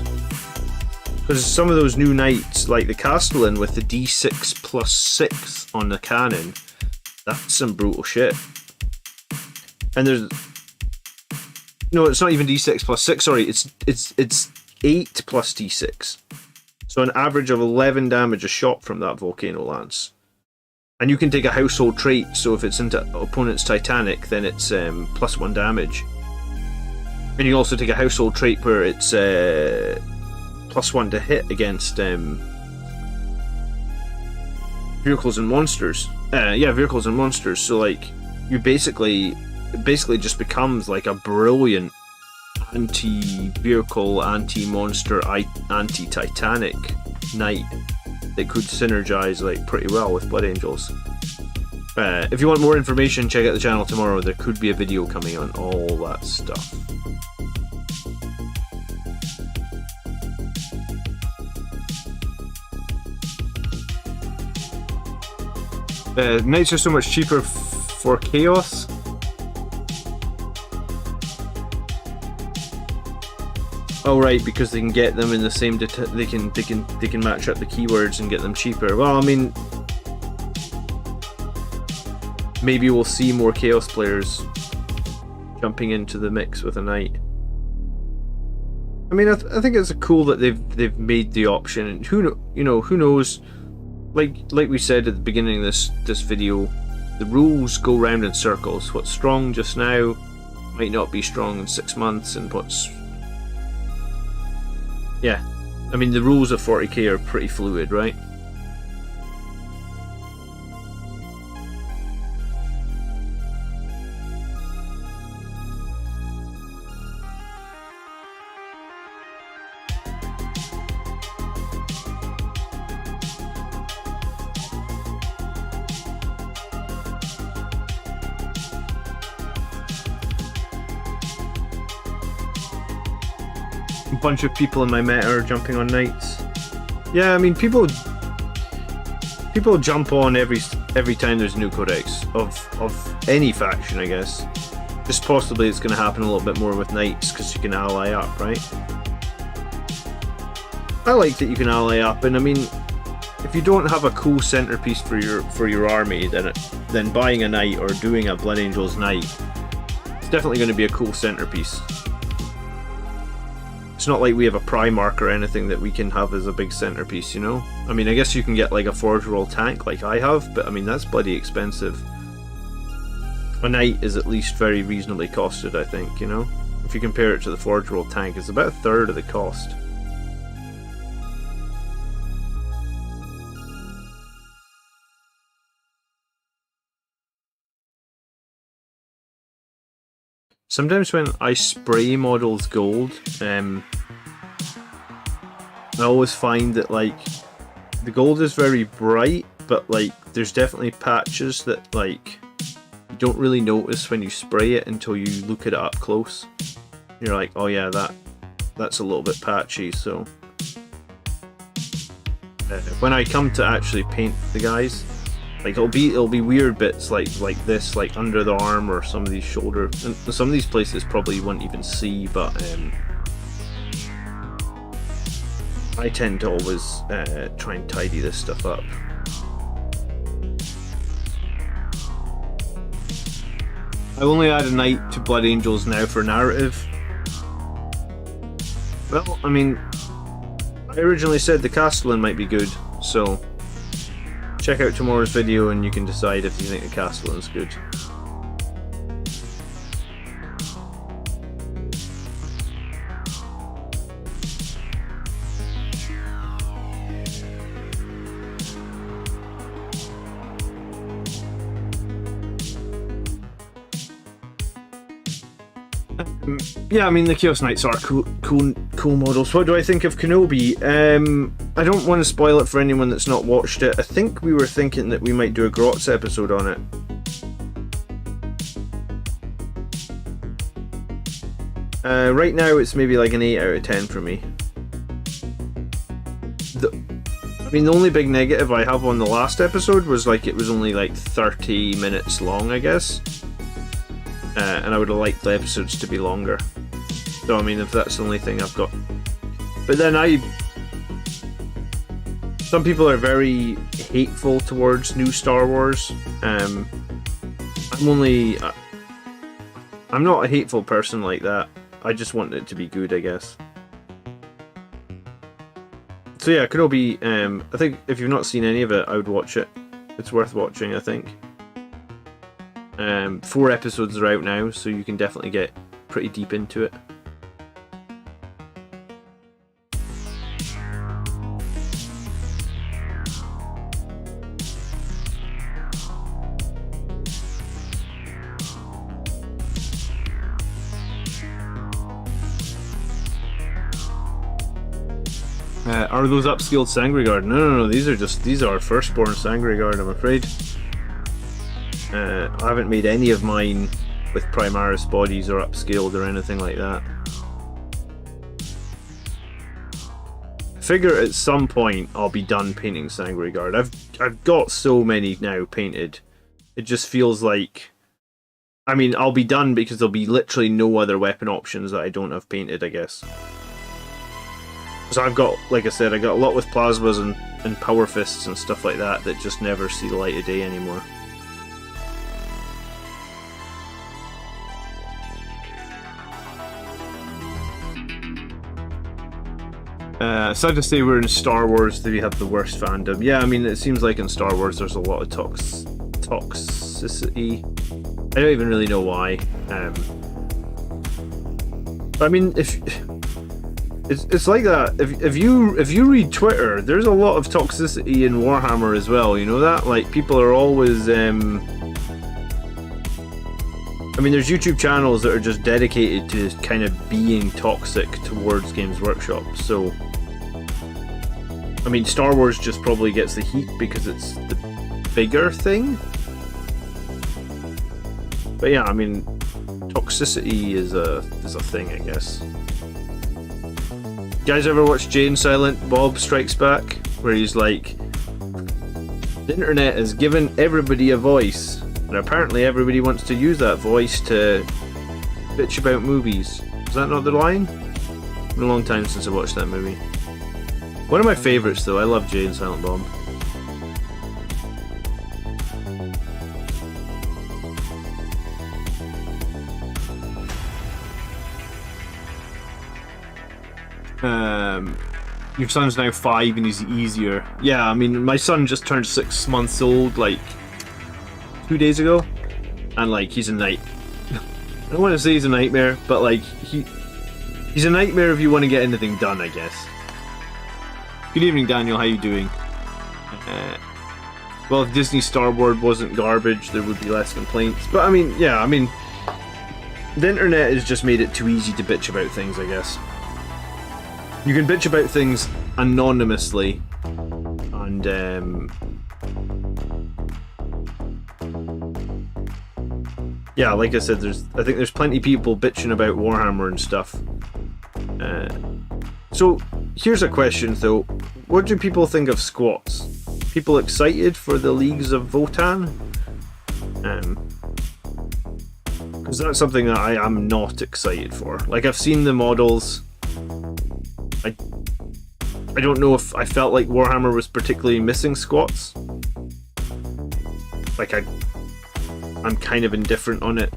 Because some of those new Knights, like the Castellan with the D6 plus 6 on the cannon, that's some brutal shit. And there's... No, it's not even D6 plus 6, sorry, it's 8 plus D6. So an average of 11 damage a shot from that Volcano Lance. And you can take a household trait, so if it's into opponent's Titanic, then it's plus 1 damage. And you can also take a household trait where it's plus 1 to hit against vehicles and monsters. Yeah, vehicles and monsters. So, like, you basically, it basically just becomes like a brilliant anti-vehicle, anti-monster, anti-Titanic Knight that could synergize, like, pretty well with Blood Angels. If you want more information, check out the channel tomorrow. There could be a video coming on all that stuff. Knights are so much cheaper for Chaos. Oh right, because they can get them in the same. They can match up the keywords and get them cheaper. Well, I mean, maybe we'll see more Chaos players jumping into the mix with a knight. I mean, I think it's cool that they've made the option, and who knows? Like we said at the beginning of this video, the rules go round in circles. What's strong just now might not be strong in 6 months, and yeah, I mean, the rules of 40k are pretty fluid, right? A bunch of people in my meta are jumping on knights. Yeah, I mean, people jump on every time there's a new codex of any faction, I guess. Just possibly it's going to happen a little bit more with knights because you can ally up, right? I like that you can ally up, and I mean, if you don't have a cool centerpiece for your army, then buying a knight or doing a Blood Angels knight, it's definitely going to be a cool centerpiece. It's not like we have a Primarch or anything that we can have as a big centerpiece, you know? I mean, I guess you can get like a Forge World tank like I have, but I mean, that's bloody expensive. A knight is at least very reasonably costed, I think, you know? If you compare it to the Forge World tank, it's about a third of the cost. Sometimes when I spray models gold, I always find that like the gold is very bright, but like there's definitely patches that like you don't really notice when you spray it until you look at it up close. You're like, oh yeah, that's a little bit patchy. So when I come to actually paint the guys, like it'll be weird bits like this, like under the arm or some of these shoulder, and some of these places probably you won't even see, but I tend to always try and tidy this stuff up. I only add a knight to Blood Angels now for narrative. Well, I mean, I originally said the Castellan might be good, so check out tomorrow's video and you can decide if you think the Castellan's good. Yeah, I mean, the Chaos Knights are cool models. What do I think of Kenobi? I don't want to spoil it for anyone that's not watched it. I think we were thinking that we might do a Grotz episode on it. Right now it's maybe like an 8 out of 10 for me. I mean, the only big negative I have on the last episode was like it was only like 30 minutes long, I guess. And I would have liked the episodes to be longer. So I mean, if that's the only thing I've got. But then some people are very hateful towards new Star Wars. I'm not a hateful person like that. I just want it to be good, I guess. So yeah, Kenobi, I think if you've not seen any of it, I would watch it. It's worth watching, I think. 4 episodes are out now, so you can definitely get pretty deep into it. Are those upscaled Sangre Guard? No, these are firstborn Sangre Guard, I'm afraid. I haven't made any of mine with Primaris bodies or upscaled or anything like that. I figure at some point I'll be done painting Sangre Guard. I've got so many now painted. It just feels like, I mean, I'll be done because there'll be literally no other weapon options that I don't have painted, I guess. So I've got, like I said, I got a lot with plasmas and power fists and stuff like that that just never see the light of day anymore. Sad to say we're in Star Wars that we have the worst fandom. Yeah, I mean, it seems like in Star Wars there's a lot of toxicity. I don't even really know why. I mean, if it's like that, if you read Twitter, there's a lot of toxicity in Warhammer as well. You know that? Like, people are always. I mean, there's YouTube channels that are just dedicated to kind of being toxic towards Games Workshop. So, I mean, Star Wars just probably gets the heat because it's the bigger thing. But yeah, I mean, toxicity is a thing, I guess. You guys ever watch Jay and Silent Bob Strikes Back? Where he's like, the internet has given everybody a voice, and apparently everybody wants to use that voice to bitch about movies. Is that not the line? It's been a long time since I watched that movie. One of my favourites though, I love Jay and Silent Bob. Your son's now 5 and he's easier. Yeah, I mean, my son just turned 6 months old like 2 days ago, and like he's a I don't want to say he's a nightmare, but like he's a nightmare if you want to get anything done, I guess. Good evening, Daniel. How you doing? Well, if Disney Star Wars wasn't garbage, there would be less complaints. But I mean, yeah, I mean, the internet has just made it too easy to bitch about things, I guess. You can bitch about things anonymously, and yeah, like I said, I think there's plenty of people bitching about Warhammer and stuff. So here's a question though: what do people think of squats? People excited for the Leagues of Votann? Because that's something that I am not excited for. Like, I've seen the models. I don't know if I felt like Warhammer was particularly missing squats. Like, I'm kind of indifferent on it.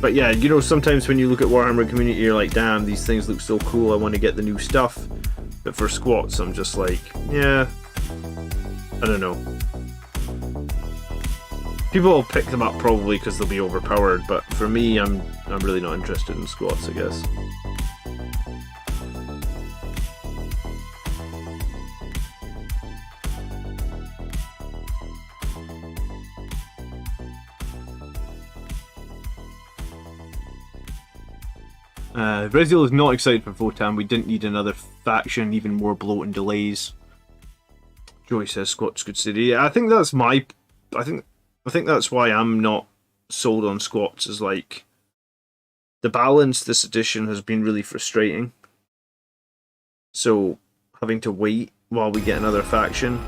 But yeah, you know, sometimes when you look at Warhammer community, you're like, damn, these things look so cool, I want to get the new stuff. But for squats, I'm just like, yeah, I don't know. People will pick them up probably because they'll be overpowered, but for me, I'm really not interested in squats, I guess. Rezil is not excited for Votann. We didn't need another faction, even more bloat and delays. Joey says squats good city. Yeah, I think that's my. I think that's why I'm not sold on squats. Is like the balance this edition has been really frustrating. So having to wait while we get another faction.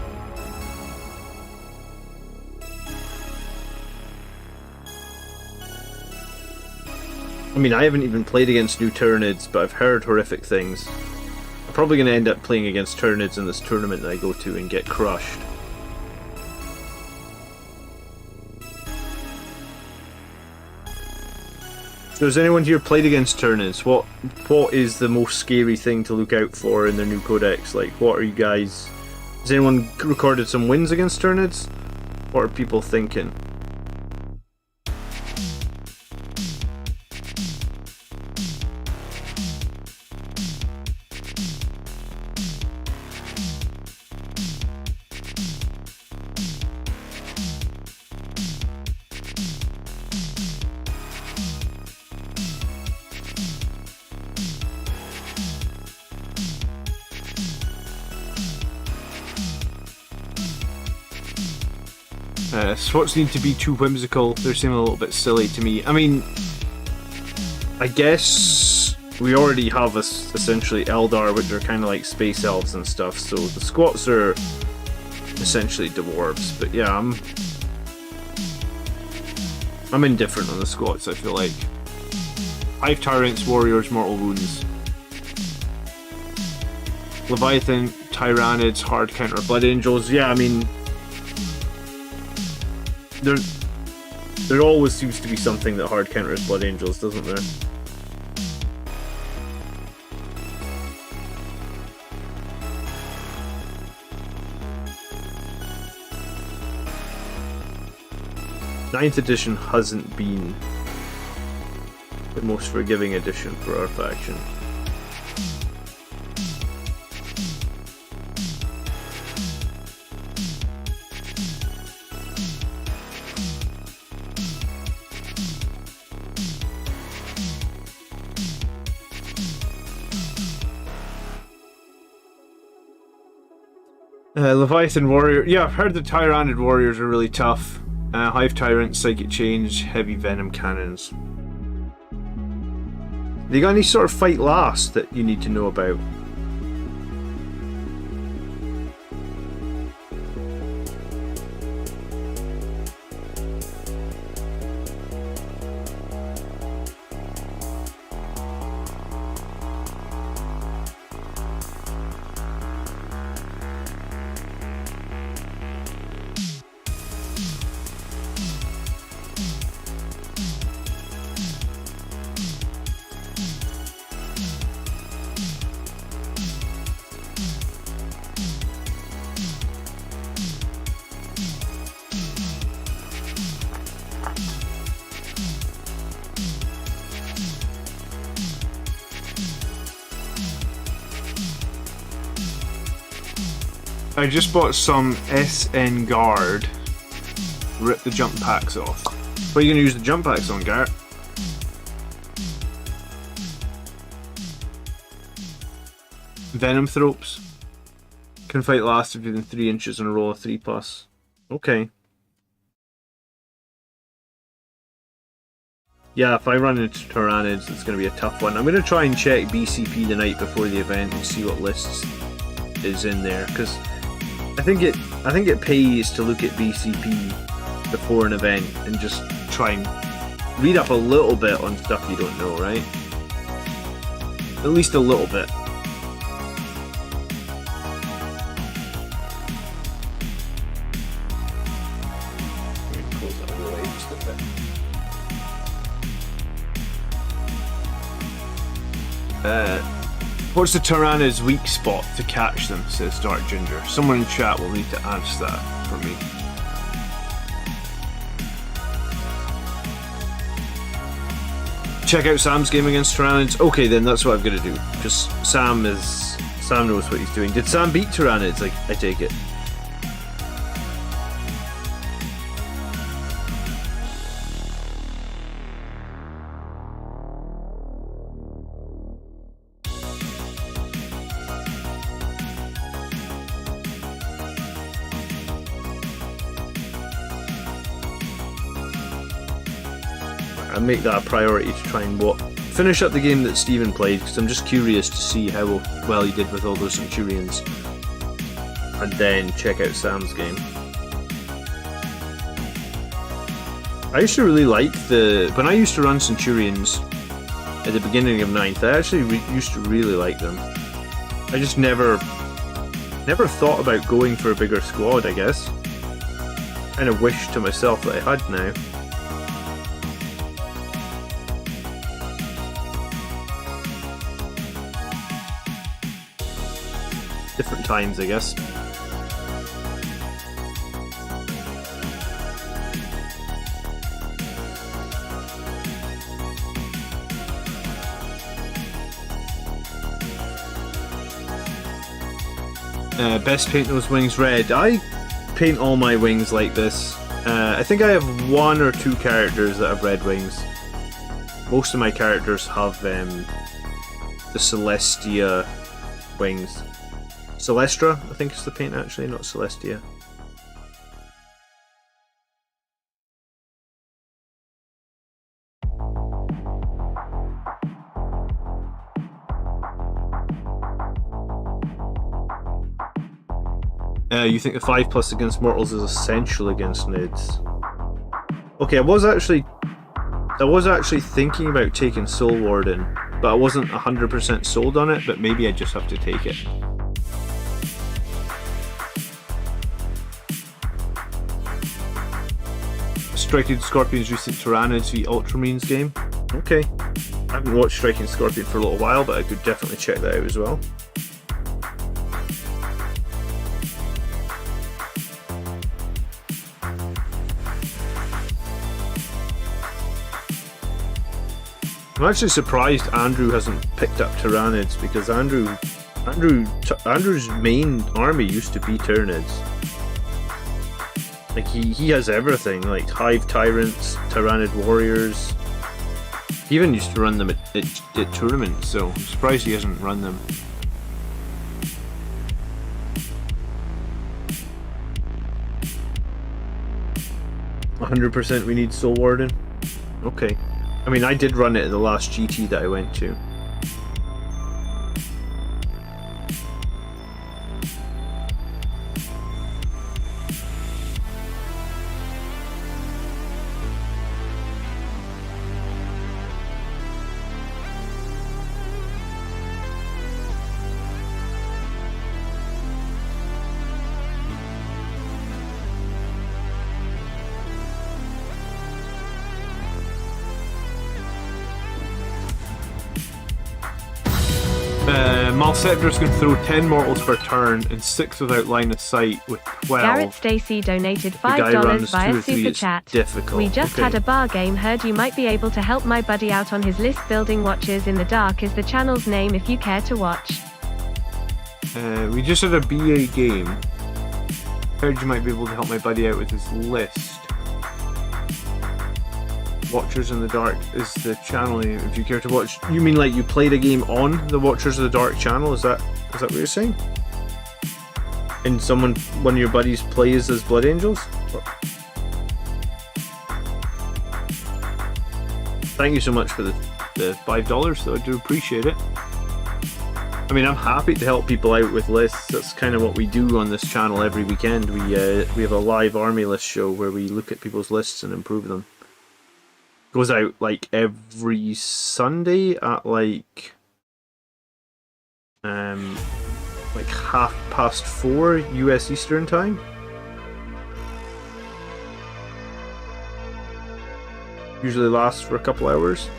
I mean, I haven't even played against new Tyranids, but I've heard horrific things. I'm probably going to end up playing against Tyranids in this tournament that I go to and get crushed. So has anyone here played against Tyranids? What is the most scary thing to look out for in their new codex? Like, what are you guys... Has anyone recorded some wins against Tyranids? What are people thinking? Squats need to be too whimsical. They seem a little bit silly to me. I mean, I guess we already have essentially Eldar, which are kind of like space elves and stuff, so the squats are essentially dwarves. But yeah, I'm indifferent on the squats, I feel like. Hive Tyrants, Warriors, Mortal Wounds. Leviathan, Tyrannids, Hard Counter, Blood Angels. Yeah, I mean, there always seems to be something that hard counters Blood Angels, doesn't there? Ninth edition hasn't been the most forgiving edition for our faction. Leviathan Warrior. Yeah, I've heard the Tyrannid Warriors are really tough. Hive Tyrant, Psychic Change, Heavy Venom Cannons. They got any sort of fight last that you need to know about? I just bought some SN Guard. Rip the jump packs off. What are you going to use the jump packs on, Garrett? Venom Thropes. Can fight last if within 3 inches on a roll of 3+. Okay. Yeah, if I run into Tyrannids, it's going to be a tough one. I'm going to try and check BCP the night before the event and see what lists is in there, because I think it pays to look at BCP before an event and just try and read up a little bit on stuff you don't know, right? At least a little bit. Close that away just a bit. What's the Tyrannid's weak spot to catch them, says Dark Ginger. Someone in chat will need to answer that for me. Check out Sam's game against Tyrannids. Okay, then that's what I've got to do. Because Sam knows what he's doing. Did Sam beat Tyrannids? I take it. I make that a priority to try and finish up the game that Stephen played, because I'm just curious to see how well he did with all those Centurions, and then check out Sam's game. I used to really like when I used to run Centurions at the beginning of 9th, I actually used to really like them. I just never thought about going for a bigger squad, I guess. Kind of wish to myself that I had now. Different times, I guess. Best paint those wings red. I paint all my wings like this. I think I have 1 or 2 characters that have red wings. Most of my characters have the Celestia wings. Celestra, I think is the paint actually, not Celestia. You think the 5+ against mortals is essential against nids? Okay, I was actually I was actually thinking about taking Soul Warden, but I wasn't 100% sold on it, but maybe I just have to take it. Striking Scorpion's recent Tyranids v Ultramarines game. Okay. I haven't watched Striking Scorpion for a little while, but I could definitely check that out as well. I'm actually surprised Andrew hasn't picked up Tyranids, because Andrew's main army used to be Tyranids. Like he has everything, like Hive Tyrants, Tyranid Warriors. He even used to run them at tournaments, so I'm surprised he hasn't run them. "100% we need Soul Warden." Okay. I mean, I did run it at the last GT that I went to. Malceptors can throw 10 mortals per turn and 6 without line of sight with 12. Garrett Stacy donated $5 via Super Chat. Difficult. We just had a bar game. Heard you might be able to help my buddy out on his list. Building Watchers in the Dark is the channel's name if you care to watch. We just had a BA game. Heard you might be able to help my buddy out with his list. Watchers in the Dark is the channel name if you care to watch. You mean like you played a game on the Watchers of the Dark channel? Is that what you're saying? And one of your buddies plays as Blood Angels? Thank you so much for the $5, though. I do appreciate it. I mean, I'm happy to help people out with lists. That's kind of what we do on this channel every weekend. We have a live army list show where we look at people's lists and improve them. Goes out like every Sunday at like 4:30 US Eastern time. Usually lasts for a couple hours.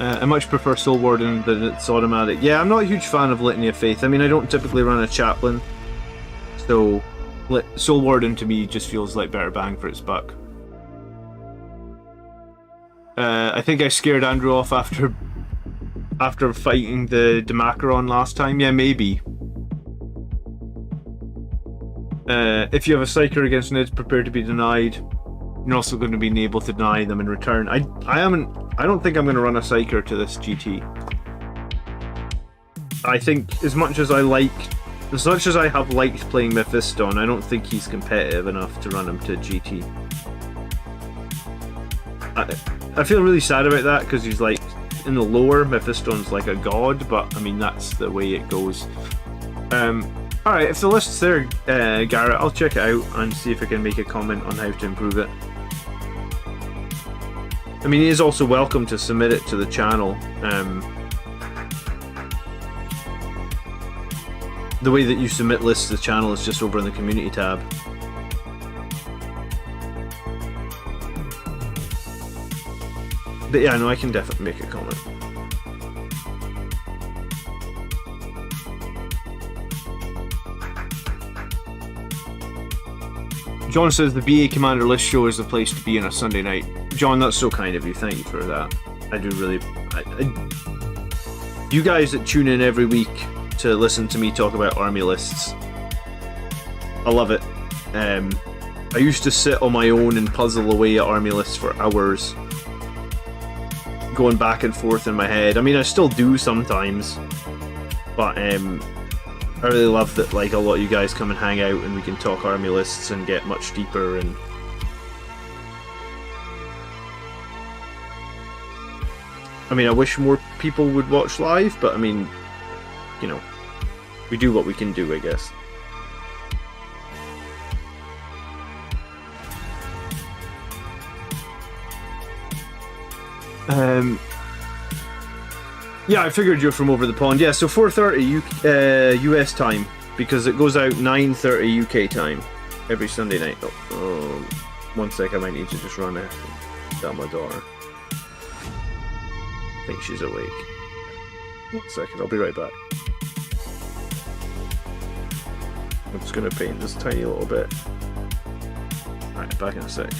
I much prefer Soul Warden than its automatic. Yeah, I'm not a huge fan of Litany of Faith. I mean, I don't typically run a chaplain, so Soul Warden to me just feels like better bang for its buck. I think I scared Andrew off after fighting the Demacaron last time. Yeah, maybe. If you have a Psyker against Nids, prepare to be denied. You're also going to be able to deny them in return. I don't think I'm going to run a Psyker to this GT. I think as much as I have liked playing Mephiston, I don't think he's competitive enough to run him to GT. I feel really sad about that because he's like in the lore, Mephiston's like a god, but I mean that's the way it goes. Alright, if the list's there, Garrett, I'll check it out and see if I can make a comment on how to improve it. I mean, he is also welcome to submit it to the channel. The way that you submit lists to the channel is just over in the community tab. But yeah, no, I can definitely make a comment. John says the BA Commander list show is the place to be on a Sunday night. John, that's so kind of you. Thank you for that. I do really... you guys that tune in every week to listen to me talk about army lists, I love it. I used to sit on my own and puzzle away at army lists for hours, going back and forth in my head. I mean, I still do sometimes, but I really love that like a lot of you guys come and hang out and we can talk army lists and get much deeper. And I mean, I wish more people would watch live, but I mean, you know, we do what we can do, I guess. Yeah, I figured you're from over the pond. Yeah, so 4:30 US time, because it goes out 9:30 UK time every Sunday night. Oh, 1 sec, I might need to just run down my daughter. I think she's awake. 1 second, I'll be right back. I'm just going to paint this tiny little bit. Alright, back in a sec.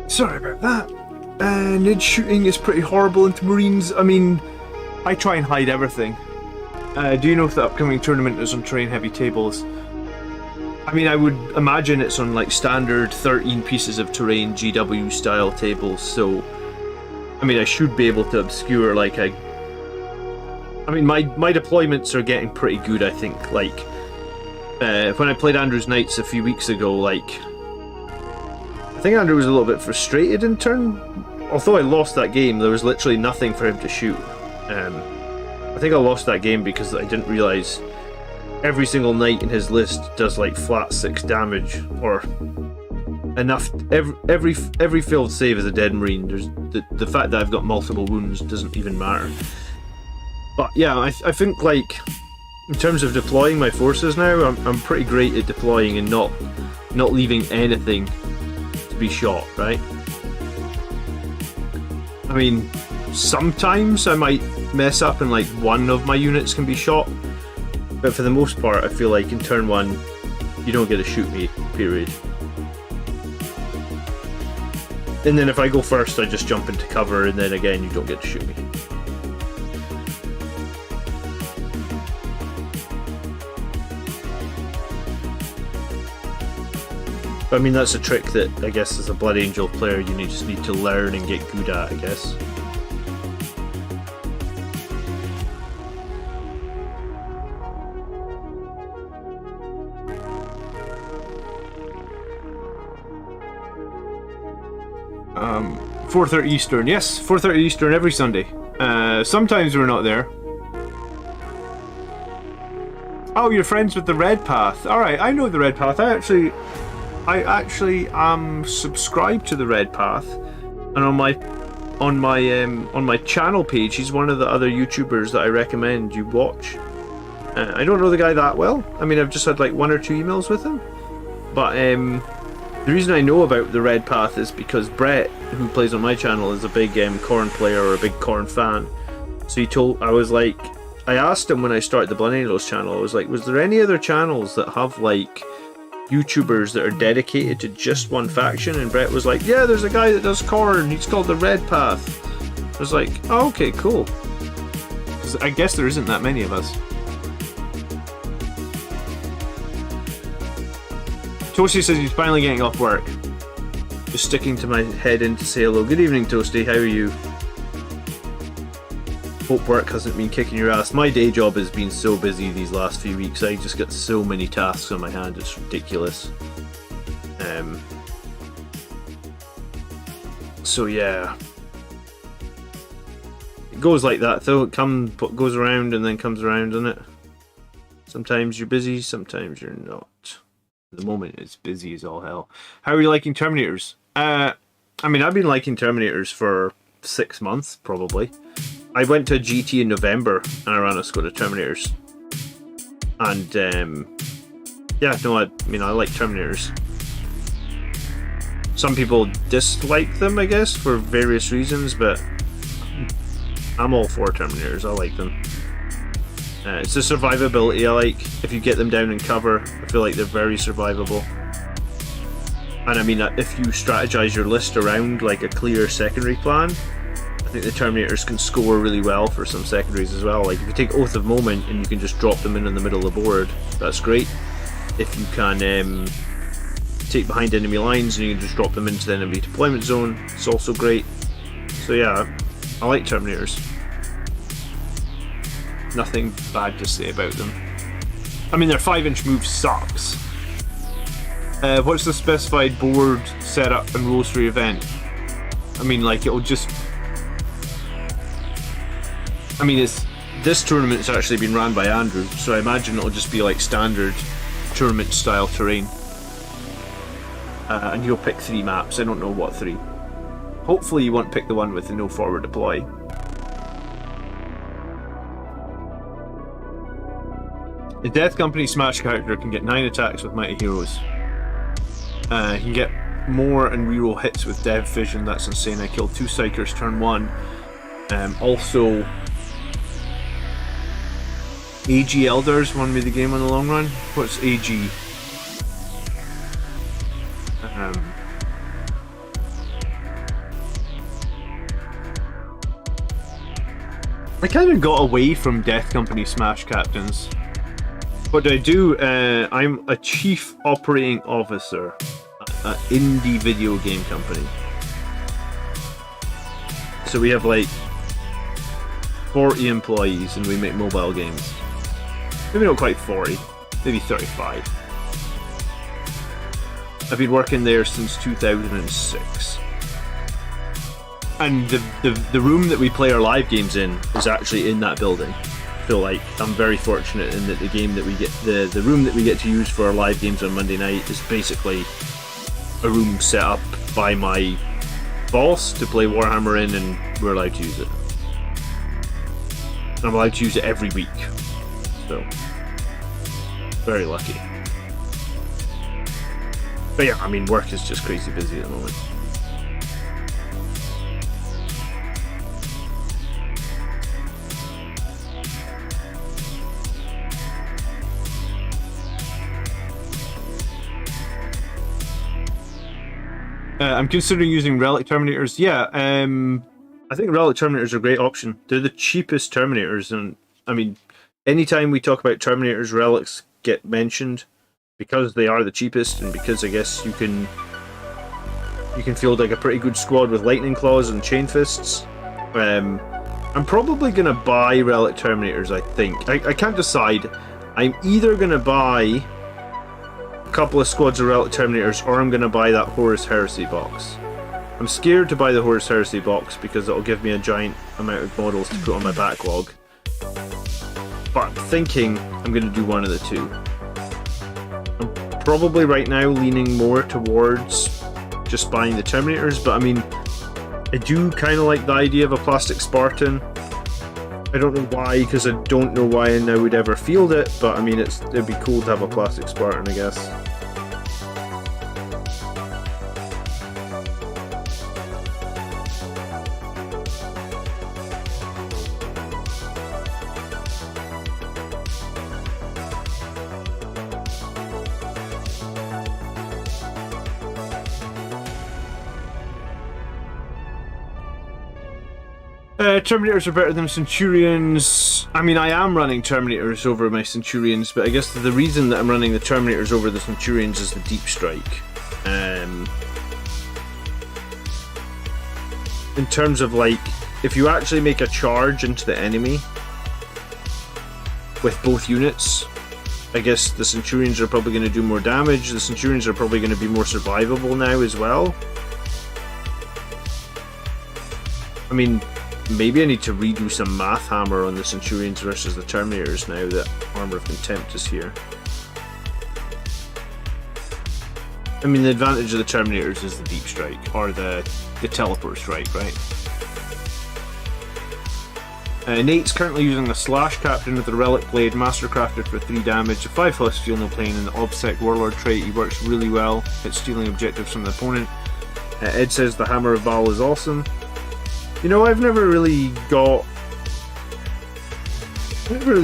Sorry about that. Nid shooting is pretty horrible into Marines. I mean, I try and hide everything. Do you know if the upcoming tournament is on terrain heavy tables? I mean, I would imagine it's on like standard 13 pieces of terrain GW style tables, so I mean, I should be able to obscure like I mean, my deployments are getting pretty good, I think. Like, when I played Andrew's Knights a few weeks ago, like, I think Andrew was a little bit frustrated in turn. Although I lost that game, there was literally nothing for him to shoot. I think I lost that game because I didn't realise every single knight in his list does like flat 6 damage, or enough. Every failed save is a dead marine. There's the fact that I've got multiple wounds doesn't even matter. But yeah, I think like in terms of deploying my forces now, I'm pretty great at deploying and not leaving anything to be shot, right? I mean, sometimes I might mess up and like one of my units can be shot, but for the most part I feel like in turn 1 you don't get to shoot me, period. And then if I go first I just jump into cover, and then again you don't get to shoot me. I mean, that's a trick that I guess as a Blood Angel player you just need to learn and get good at, I guess. Um, 4:30 Eastern, yes, 4:30 Eastern every Sunday. Sometimes we're not there. Oh, you're friends with the Red Path. Alright, I know the Red Path. I actually am subscribed to the Red Path, and on my channel page he's one of the other YouTubers that I recommend you watch. I don't know the guy that well. I mean, I've just had like 1 or 2 emails with him, but the reason I know about the Red Path is because Brett, who plays on my channel, is a big Khorne player or a big Khorne fan. So I asked him when I started the Blood Angels channel, I was like, was there any other channels that have like YouTubers that are dedicated to just one faction? And Brett was like, yeah, there's a guy that does Khorne, he's called the Red Path. I was like, oh, okay, cool. 'Cause I guess there isn't that many of us. Toasty says he's finally getting off work. Just sticking to my head in to say hello. Good evening, Toasty, how are you? Hope work hasn't been kicking your ass. My day job has been so busy these last few weeks. I just got so many tasks on my hand, it's ridiculous. So yeah. It goes like that though. It goes around and then comes around, doesn't it? Sometimes you're busy, sometimes you're not. At the moment, it's busy as all hell. How are you liking Terminators? I mean, I've been liking Terminators for 6 months, probably. I went to a GT in November, and I ran a squad of Terminators. And, yeah, no, I mean, I like Terminators. Some people dislike them, I guess, for various reasons, but I'm all for Terminators. I like them. It's the survivability I like. If you get them down in cover, I feel like they're very survivable. And I mean, if you strategize your list around like a clear secondary plan, I think the Terminators can score really well for some secondaries as well. Like if you take Oath of Moment and you can just drop them in the middle of the board, that's great. If you can take behind enemy lines and you can just drop them into the enemy deployment zone, it's also great. So yeah, I like Terminators. Nothing bad to say about them. I mean, their 5-inch move sucks. What's the specified board setup and rules for the event? I mean, like, it'll just... I mean, this tournament's actually been ran by Andrew, so I imagine it'll just be like standard tournament-style terrain. And you'll pick 3 maps. I don't know what 3. Hopefully you won't pick the one with the no forward deploy. The Death Company Smash character can get 9 attacks with Mighty Heroes. He can get more and reroll hits with Dev Vision. That's insane. I killed 2 Psychers turn 1. Also, AG Elders won me the game in the long run. What's AG? I kind of got away from Death Company Smash captains. What do I do? I'm a chief operating officer at an indie video game company. So we have like 40 employees and we make mobile games. Maybe not quite 40, maybe 35. I've been working there since 2006. And the room that we play our live games in is actually in that building. So like, I'm very fortunate in that the game that we get, the room that we get to use for our live games on Monday night is basically a room set up by my boss to play Warhammer in, and we're allowed to use it. And I'm allowed to use it every week. So, very lucky. But yeah, I mean, work is just crazy busy at the moment. I'm considering using Relic Terminators. Yeah, I think Relic Terminators are a great option. They're the cheapest Terminators, and I mean, anytime we talk about Terminators, Relics get mentioned because they are the cheapest, and because I guess you can field like a pretty good squad with Lightning Claws and Chain Fists. I'm probably gonna buy Relic Terminators. I think I can't decide. I'm either gonna buy couple of squads of Relic Terminators, or I'm going to buy that Horus Heresy box. I'm scared to buy the Horus Heresy box because it'll give me a giant amount of models to put on my backlog. But I'm thinking I'm going to do one of the two. I'm probably right now leaning more towards just buying the Terminators, but I mean, I do kind of like the idea of a plastic Spartan. I don't know why, because I don't know why I now would ever field it, but I mean, it'd be cool to have a plastic Spartan, I guess. Terminators are better than Centurions. I mean, I am running Terminators over my Centurions, but I guess the reason that I'm running the Terminators over the Centurions is the Deep Strike. In terms of like, if you actually make a charge into the enemy with both units, I guess the Centurions are probably going to do more damage. The Centurions are probably going to be more survivable now as well. I mean, Maybe I need to redo some math hammer on the Centurions versus the Terminators now that Armor of Contempt is here. I mean, the advantage of the Terminators is the deep strike, or the teleport strike, right? Nate's currently using the Slash Captain with the Relic Blade, mastercrafted for 3 damage, a 5+ steal no plane, and the Obsec Warlord trait. He works really well at stealing objectives from the opponent. Ed says the Hammer of Baal is awesome. You know, I've never really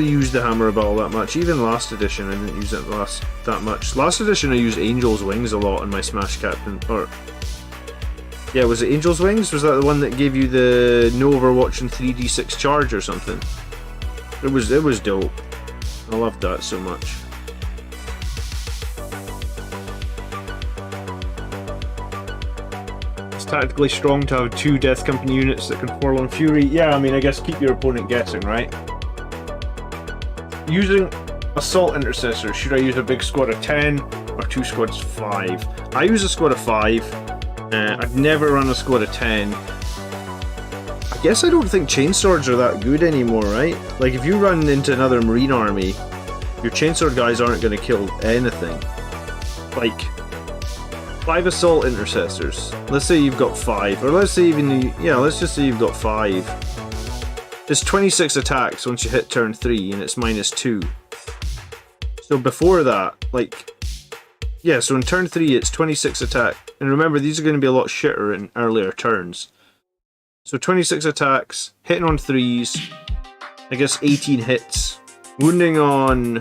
used the Hammer of Baal that much. Even last edition, I didn't use it that much. Last edition, I used Angel's Wings a lot on my Smash Captain. Or yeah, was it Angel's Wings? Was that the one that gave you the no Overwatch and 3d6 charge or something? It was dope. I loved that so much. Tactically strong to have 2 Death Company units that can foil on Fury. Yeah, I mean, I guess keep your opponent guessing, right? Using Assault Intercessors, should I use a big squad of 10 or 2 squads of 5? I use a squad of 5. I've never run a squad of 10. I guess I don't think chainswords are that good anymore, right? Like, if you run into another Marine army, your chainsword guys aren't going to kill anything. Like, 5 Assault Intercessors. Let's say you've got 5, or let's say even, yeah, let's just say you've got 5. It's 26 attacks once you hit turn 3, and it's -2. So before that, like, yeah, so in turn 3 it's 26 attack. And remember, these are going to be a lot shitter in earlier turns. So 26 attacks, hitting on 3s, I guess 18 hits, wounding on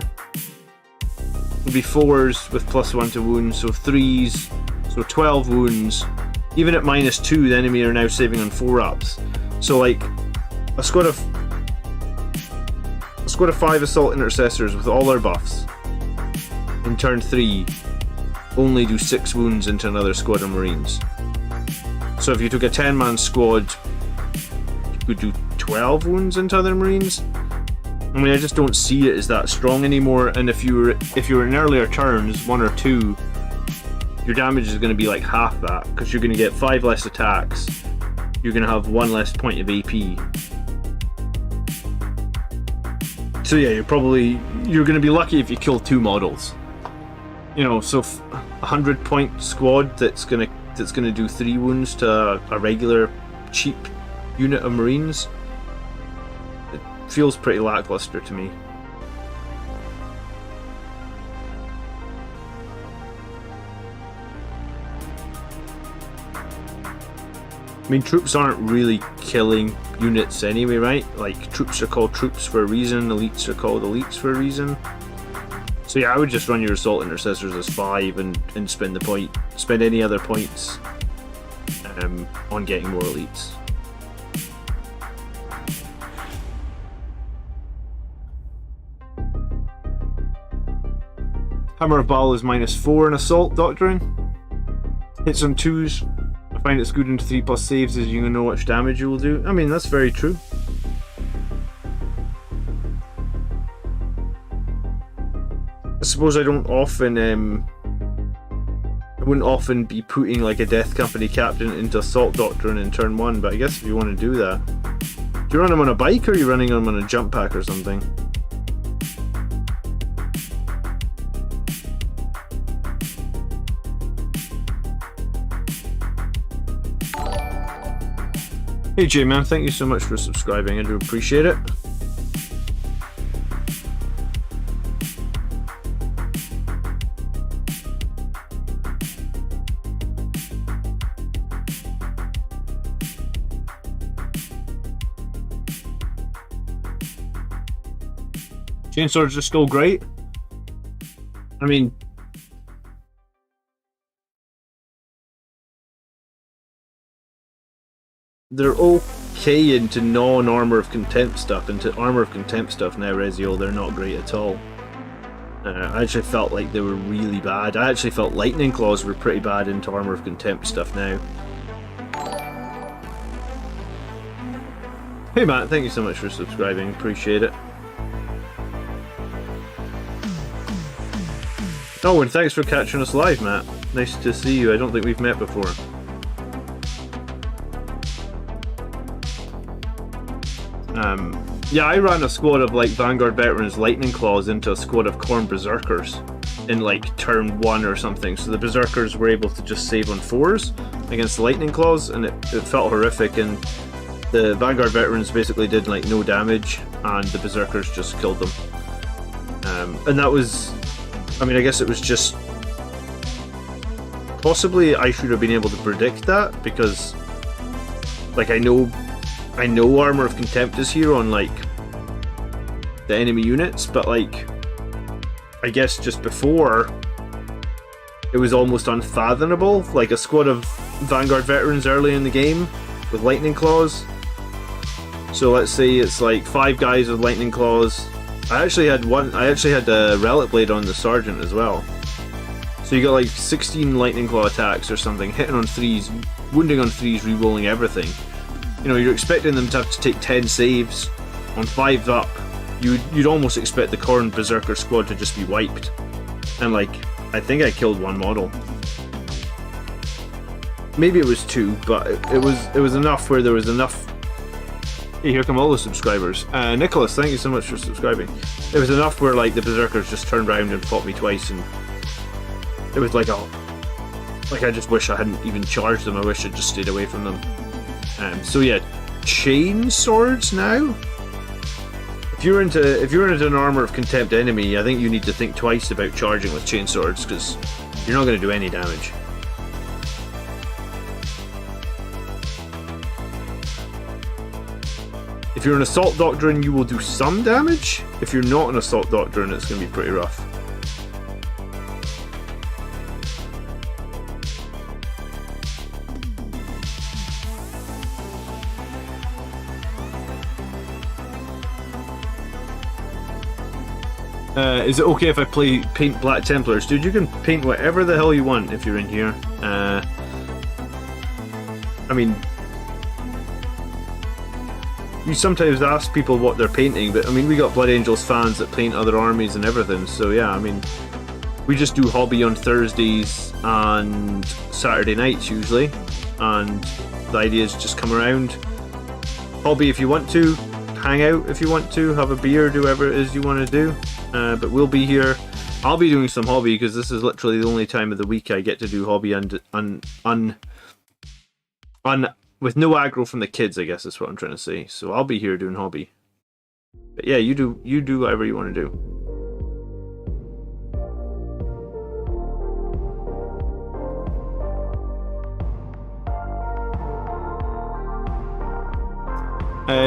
would be 4s with +1 to wounds, so 3s, so 12 wounds. Even at -2, the enemy are now saving on 4-ups. So like a squad of 5 Assault Intercessors with all their buffs in turn 3 only do 6 wounds into another squad of Marines. So if you took a 10-man squad, you could do 12 wounds into other Marines. I mean, I just don't see it as that strong anymore. And if you were in earlier turns, 1 or 2, your damage is going to be like half that, because you're going to get 5 less attacks. You're going to have 1 less point of AP. So yeah, you're going to be lucky if you kill 2 models. You know, so 100-point squad that's gonna do 3 wounds to a regular cheap unit of Marines. It feels pretty lackluster to me. I mean, troops aren't really killing units anyway, right? Like, troops are called troops for a reason, elites are called elites for a reason. So yeah, I would just run your Assault Intercessors as 5 and spend any other points on getting more elites. Hammer of Baal is -4 in Assault Doctrine. Hits on 2s. I find it's good into 3+ saves as you know which damage you will do. I mean, that's very true. I suppose I wouldn't often be putting like a Death Company Captain into Assault Doctrine in turn 1, but I guess if you want to do that. Do you run him on a bike, or are you running him on a jump pack or something? Hey J-Man, thank you so much for subscribing, I do appreciate it. Chainswords are still great. I mean, they're okay into non-Armor of Contempt stuff. Into Armor of Contempt stuff now, Reziel, they're not great at all. I actually felt like they were really bad. I actually felt Lightning Claws were pretty bad into Armor of Contempt stuff now. Hey Matt, thank you so much for subscribing, appreciate it. Oh, and thanks for catching us live, Matt. Nice to see you. I don't think we've met before. Yeah, I ran a squad of like Vanguard Veterans Lightning Claws into a squad of Khorne Berserkers in like turn 1 or something, so the Berserkers were able to just save on 4s against the Lightning Claws, and it felt horrific, and the Vanguard Veterans basically did like no damage, and the Berserkers just killed them. And that was, I mean, I guess it was just, possibly I should have been able to predict that, because like I know Armor of Contempt is here on like the enemy units, but like I guess just before it was almost unfathomable, like a squad of Vanguard Veterans early in the game with Lightning Claws. So let's say it's like 5 guys with Lightning Claws. I actually had a Relic Blade on the Sergeant as well. So you got like 16 Lightning Claw attacks or something, hitting on 3s, wounding on 3s, re-rolling everything. You know, you're expecting them to have to take 10 saves on 5s up. You'd almost expect the Khorne Berserker squad to just be wiped. And like, I think I killed 1 model. Maybe it was 2, but it was enough where there was enough. Hey, here come all the subscribers. Nicholas, thank you so much for subscribing. It was enough where like the Berserkers just turned around and fought me twice, and it was like I just wish I hadn't even charged them. I wish I'd just stayed away from them. So yeah, chain swords now. If you're into an Armor of Contempt enemy, I think you need to think twice about charging with chain swords, because you're not going to do any damage. If you're an Assault Doctrine, you will do some damage. If you're not an Assault Doctrine, it's going to be pretty rough. Is it okay if I paint Black Templars? Dude, you can paint whatever the hell you want if you're in here. I mean, you sometimes ask people what they're painting, but I mean, we got Blood Angels fans that paint other armies and everything, so yeah, I mean, we just do hobby on Thursdays and Saturday nights usually, and the idea is just come around, hobby if you want to, hang out if you want to, have a beer, do whatever it is you want to do. But we'll be here. I'll be doing some hobby because this is literally the only time of the week I get to do hobby and with no aggro from the kids, I guess is what I'm trying to say. So I'll be here doing hobby. But yeah, you do whatever you want to do.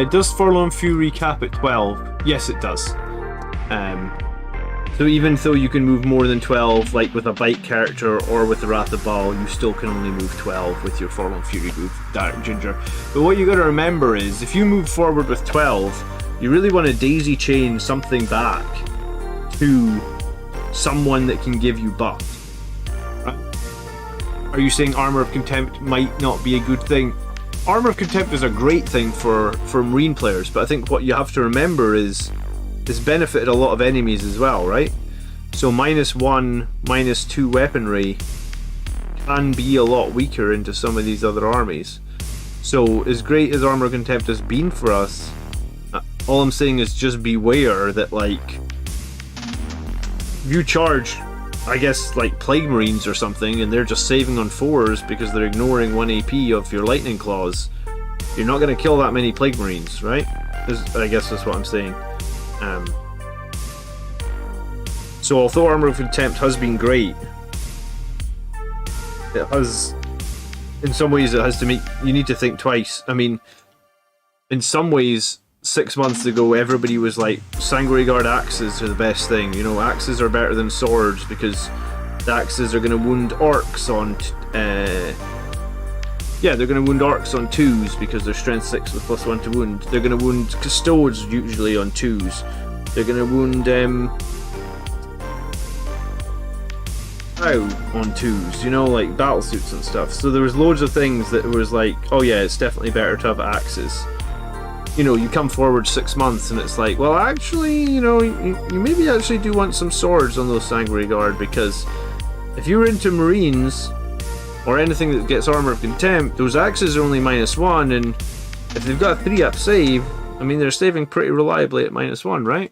Does Forlorn Fury cap at 12? Yes, it does. So even though you can move more than 12, like with a bike character or with the Wrath of Baal, you still can only move 12 with your Forlorn Fury move, Dark Ginger. But what you got to remember is, if you move forward with 12, you really want to daisy chain something back to someone that can give you buff. Are you saying Armor of Contempt might not be a good thing? Armor of Contempt is a great thing for Marine players, but I think what you have to remember is it's benefited a lot of enemies as well, right? So -1, -2 weaponry can be a lot weaker into some of these other armies. So as great as Armor of Contempt has been for us, all I'm saying is just beware that, like, you charge, I guess, like Plague Marines or something, and they're just saving on 4s because they're ignoring 1 AP of your Lightning Claws. You're not going to kill that many Plague Marines, right? I guess that's what I'm saying. So although Armor of Contempt has been great, it has, in some ways, you need to think twice. I mean, in some ways, 6 months ago, everybody was like, Sanguinary Guard axes are the best thing. You know, axes are better than swords because the axes are going to wound orcs on, yeah, they're going to wound orcs on 2s because they're strength 6 with +1 to wound. They're going to wound custodes usually on 2s. They're going to wound on 2s, you know, like battle suits and stuff. So there was loads of things that was like, oh yeah, it's definitely better to have axes. You know, you come forward 6 months and it's like, well, actually, you know, you maybe actually do want some swords on those Sanguinary Guard, because if you're into Marines or anything that gets Armor of Contempt, those axes are only -1, and if they've got a 3-up save, I mean, they're saving pretty reliably at -1, right?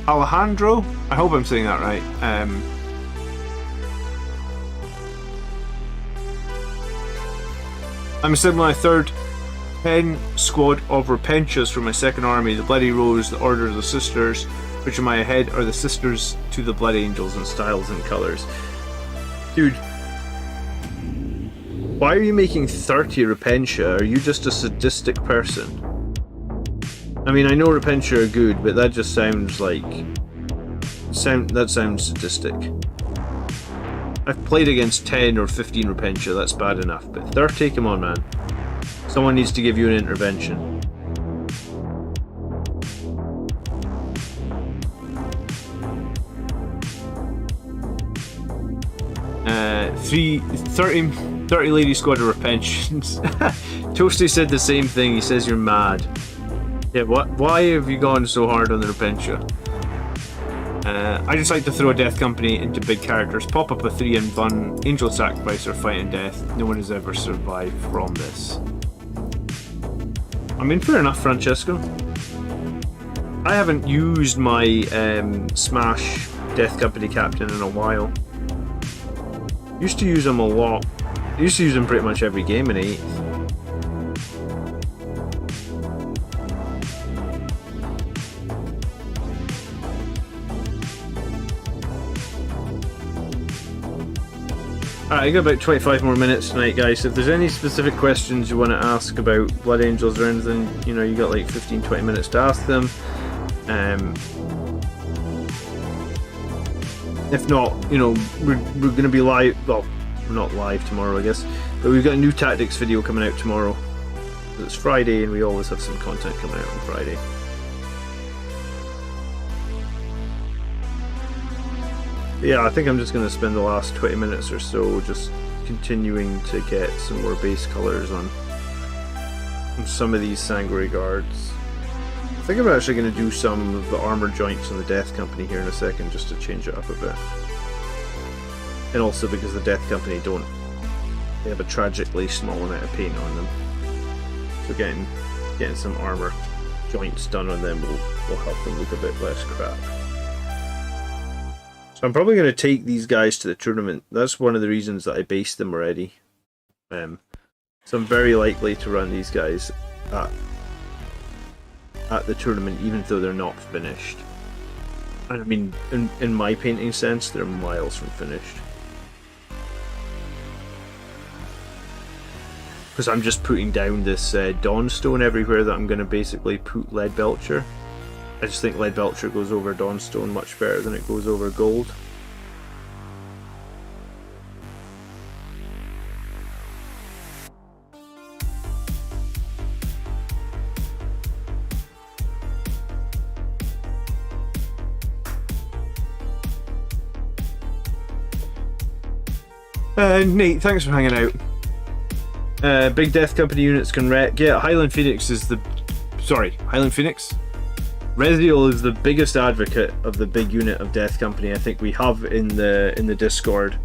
Alejandro, I hope I'm saying that right. I'm assembling my third 10 squad of Repentias for my second army, the Bloody Rose, the Order of the Sisters, which in my head are the sisters to the Blood Angels in styles and colours. Dude, why are you making 30 Repentia? Are you just a sadistic person? I mean, I know Repentia are good, but that just sounds like... that sounds sadistic. I've played against 10 or 15 Repentia, that's bad enough, but 30, come on man. Someone needs to give you an intervention. Uh, 30 lady squad of Repentians. Toasty said the same thing, he says you're mad. Yeah, why have you gone so hard on the Repentia? I just like to throw a death company into big characters, pop up a 3 and bun, angel sacrifice or fight and death. No one has ever survived from this. I mean, fair enough, Francesco. I haven't used my Smash Death Company Captain in a while. Used to use them a lot. Used to use them pretty much every game in 8th. Alright, I got about 25 more minutes tonight, guys. So if there's any specific questions you want to ask about Blood Angels or anything, you know, you got like 15-20 minutes to ask them. If not, you know, we're going to be live. Well, we're not live tomorrow, I guess, but we've got a new tactics video coming out tomorrow. It's Friday, and we always have some content coming out on Friday. Yeah, I think I'm just going to spend the last 20 minutes or so just continuing to get some more base colours on some of these Sangre Guards. I think I'm actually going to do some of the armour joints on the Death Company here in a second just to change it up a bit. And also because the Death Company they have a tragically small amount of paint on them. So getting some armour joints done on them will help them look a bit less crap. I'm probably going to take these guys to the tournament. That's one of the reasons that I based them already. So I'm very likely to run these guys at the tournament, even though they're not finished. And I mean, in my painting sense, they're miles from finished. Because I'm just putting down this Dawnstone everywhere that I'm going to basically put Lead Belcher. I just think Lead Belcher goes over Dawnstone much better than it goes over gold. Nate, thanks for hanging out. Big Death Company units can wreck. Yeah, Highland Phoenix is the... Sorry, Highland Phoenix? Reziel is the biggest advocate of the big unit of Death Company I think we have in the Discord.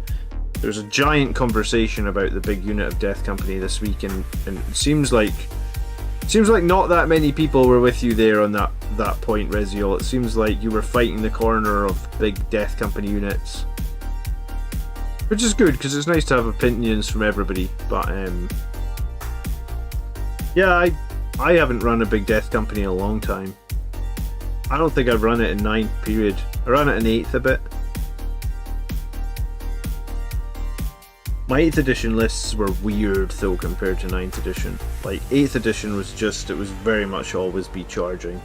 There's a giant conversation about the big unit of Death Company this week, and it seems like not that many people were with you there on that point, Reziel. It seems like you were fighting the corner of big Death Company units, which is good because it's nice to have opinions from everybody. But yeah, I haven't run a big Death Company in a long time. I don't think I've run it in 9th period. I ran it in 8th a bit. My 8th edition lists were weird though compared to 9th edition. Like 8th edition was just, it was very much always be charging.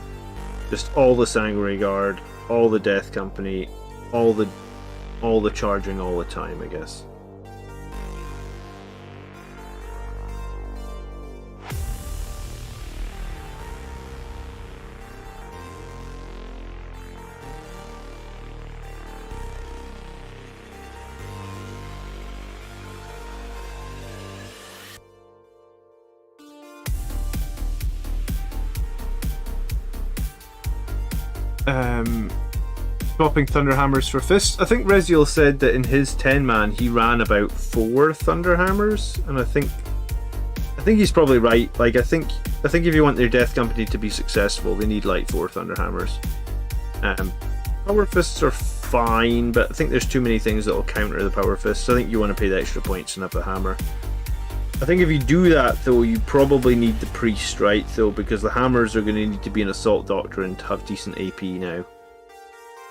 Just all the Sangre Guard, all the Death Company, all the charging all the time, I guess. Swapping Thunderhammers for Fists. I think Reziel said that in his 10-man he ran about 4 Thunderhammers, and I think think he's probably right. Like, I think if you want their Death Company to be successful, they need like 4 Thunderhammers. Power Fists are fine, but I think there's too many things that will counter the Power Fists. I think you want to pay the extra points and have the hammer. I think if you do that, though, you probably need the Priest, right? Though, because the hammers are going to need to be an Assault Doctrine to have decent AP now.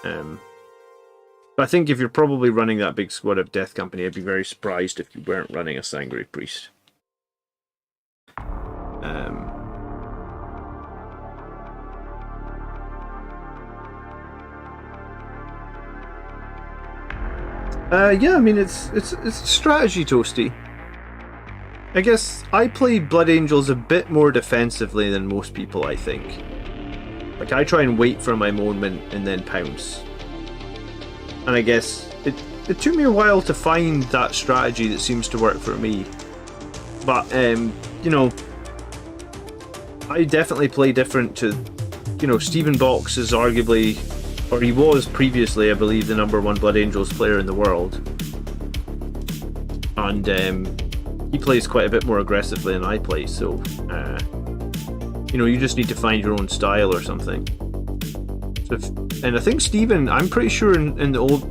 But I think if you're probably running that big squad of Death Company, I'd be very surprised if you weren't running a Sangre Priest. Yeah, I mean, it's strategy, Toasty. I guess I play Blood Angels a bit more defensively than most people, I think. Like, I try and wait for my moment and then pounce. And I guess it took me a while to find that strategy that seems to work for me. But, you know, I definitely play different to, you know, Stephen Box is arguably, or he was previously, I believe, the #1 Blood Angels player in the world. And he plays quite a bit more aggressively than I play, so, you know, you just need to find your own style or something. So and I think Stephen, I'm pretty sure in the old,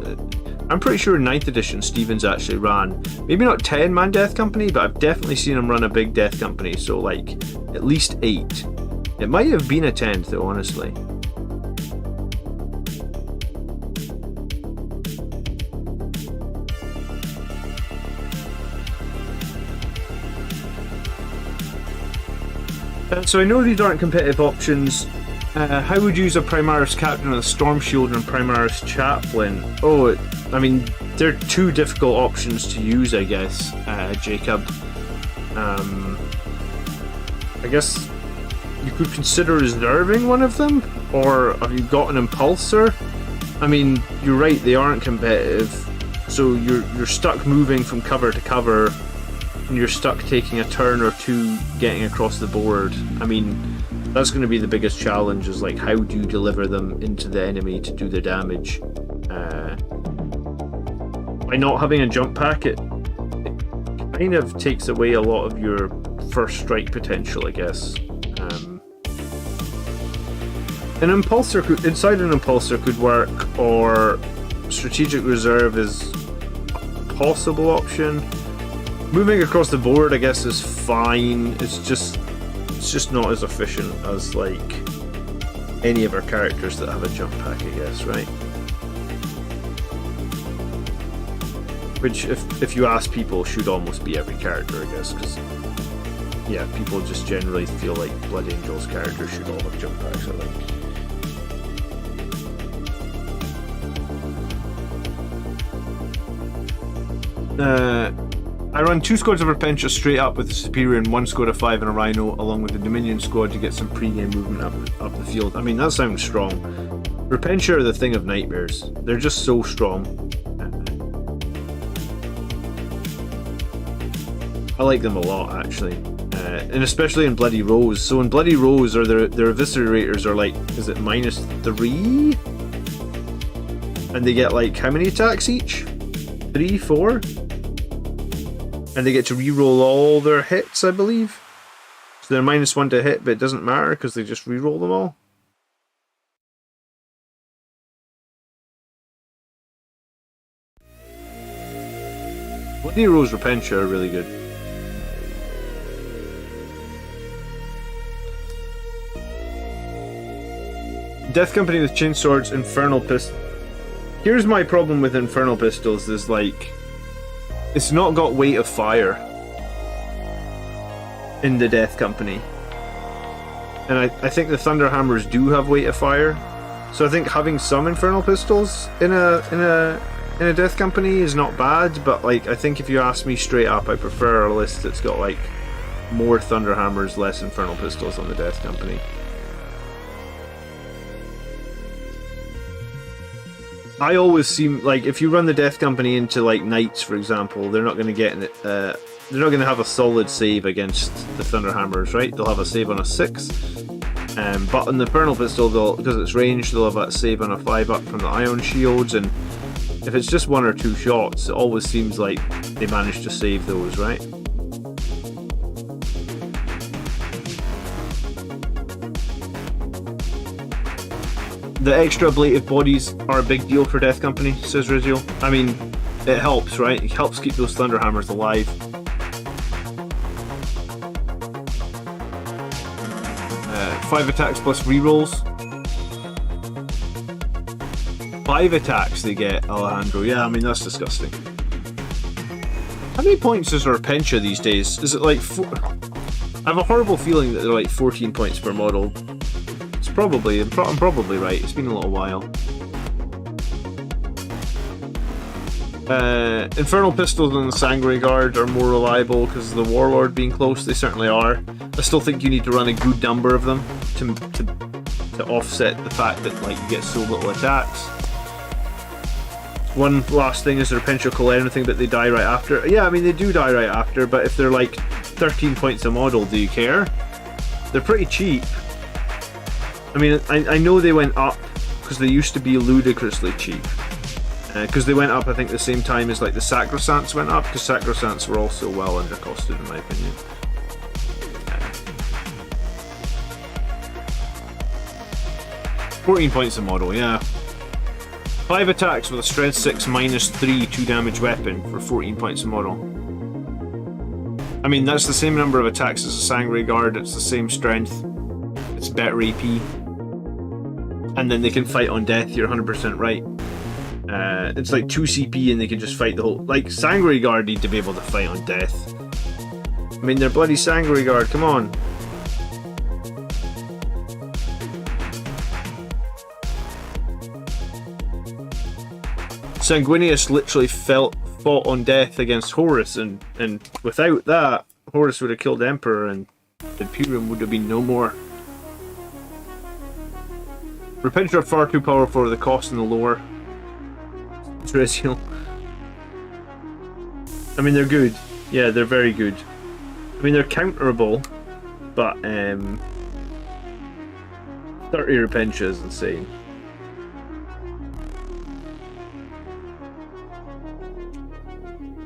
I'm pretty sure in 9th edition Stephen's actually ran, maybe not 10-man Death Company, but I've definitely seen him run a big Death Company, so like, at least 8. It might have been a 10th though, honestly. So I know these aren't competitive options. How would you use a Primaris Captain with a Storm Shield and a Primaris Chaplain? Oh, I mean, they're 2 difficult options to use, I guess, Jacob. I guess you could consider reserving one of them, or have you got an Impulsor? I mean, you're right, they aren't competitive, so you're stuck moving from cover to cover, and you're stuck taking a turn or 2 getting across the board. I mean, that's going to be the biggest challenge, is like, how do you deliver them into the enemy to do the damage? By not having a jump pack, it kind of takes away a lot of your first strike potential, I guess. An Impulsor could, inside an Impulsor could work, or Strategic Reserve is a possible option. Moving across the board, I guess, is fine. It's just not as efficient as like any of our characters that have a jump pack, I guess, right? Which, if you ask people, should almost be every character, I guess, because yeah, people just generally feel like Blood Angels characters should all have jump packs, I think. I run 2 squads of Repentia straight up with the Superior and 1 squad of 5 and a Rhino, along with the Dominion squad to get some pre-game movement up the field. I mean, that sounds strong. Repentia are the thing of nightmares. They're just so strong. I like them a lot, actually. And especially in Bloody Rose. So in Bloody Rose, their Eviscerators are like, is it -3? And they get like, how many attacks each? 3, 4? And they get to reroll all their hits, I believe. So they're -1 to hit, but it doesn't matter because they just reroll them all. Bloody Rose Repentia are really good. Death Company with Chainswords, Infernal Pistols. Here's my problem with Infernal Pistols, is like, it's not got weight of fire in the Death Company. And I think the Thunderhammers do have weight of fire. So I think having some Infernal Pistols in a Death Company is not bad, but like, I think if you ask me straight up, I prefer a list that's got like more Thunderhammers, less Infernal Pistols on the Death Company. I always seem like, if you run the Death Company into like Knights, for example, they're not going to get they're not going to have a solid save against the Thunderhammers, right? They'll have a save on a 6, but on the Infernal Pistol, because it's ranged, they'll have that save on a 5 up from the Ion Shields, and if it's just 1 or 2 shots, it always seems like they manage to save those, right? The extra ablative bodies are a big deal for Death Company, says Riziel. I mean, it helps, right? It helps keep those Thunderhammers alive. Five attacks plus rerolls. 5 attacks they get, Alejandro. Yeah, I mean, that's disgusting. How many points is Repentia these days? Is it like I have a horrible feeling that they're like 14 points per model. It's probably, I'm probably right. It's been a little while. Infernal Pistols and the Sanguinary Guard are more reliable because of the Warlord being close. They certainly are. I still think you need to run a good number of them to offset the fact that like you get so little attacks. One last thing is the Repentia kill anything, but they die right after. Yeah, I mean they do die right after, but if they're like 13 points a model, do you care? They're pretty cheap. I mean, I know they went up because they used to be ludicrously cheap. Because they went up, I think, the same time as like the Sacrosancts went up, because Sacrosancts were also well undercosted in my opinion. 14 points a model, yeah. 5 attacks with a strength 6 minus 3 2 damage weapon for 14 points a model. I mean, that's the same number of attacks as a Sanguinary Guard, it's the same strength, it's better AP. And then they can fight on death, you're 100% right. It's like 2 CP and they can just fight the whole... Like, Sanguinary Guard need to be able to fight on death. I mean, they're bloody Sanguinary Guard, come on. Sanguinius literally fought on death against Horus, and without that, Horus would have killed Emperor and Imperium would have been no more. Repentia are far too powerful for the cost and the lore. Trizial. I mean, they're good. Yeah, they're very good. I mean, they're counterable, but 30 Repentia is insane.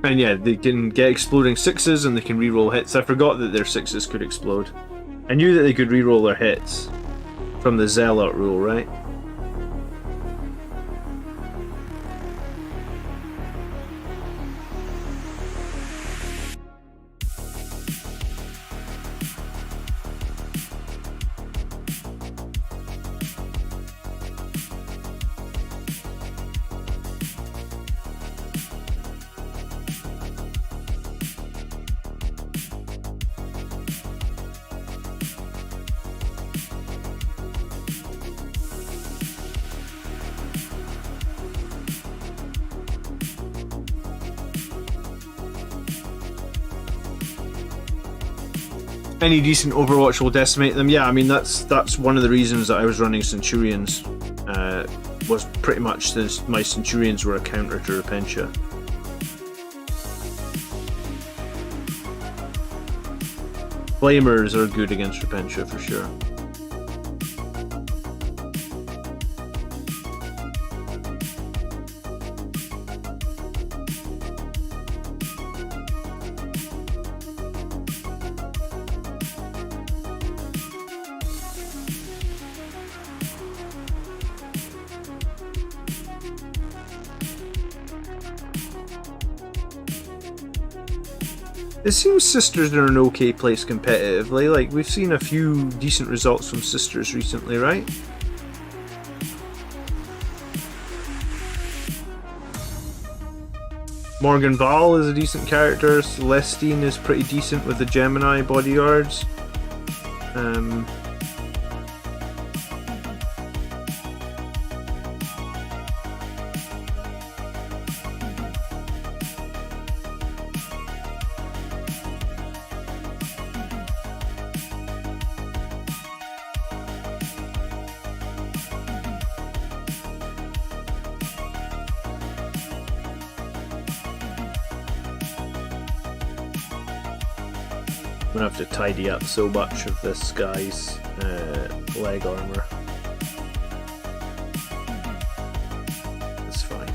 And yeah, they can get exploding 6s and they can reroll hits. I forgot that their 6s could explode. I knew that they could reroll their hits from the Zealot rule, right? Any decent Overwatch will decimate them. Yeah, I mean that's one of the reasons that I was running Centurions. Was pretty much since my Centurions were a counter to Repentia. Flamers are good against Repentia for sure. It seems Sisters are in an okay place competitively. Like, we've seen a few decent results from Sisters recently, right? Morgan Val is a decent character. Celestine is pretty decent with the Gemini bodyguards. I'm gonna have to tidy up so much of this guy's leg armor. That's fine.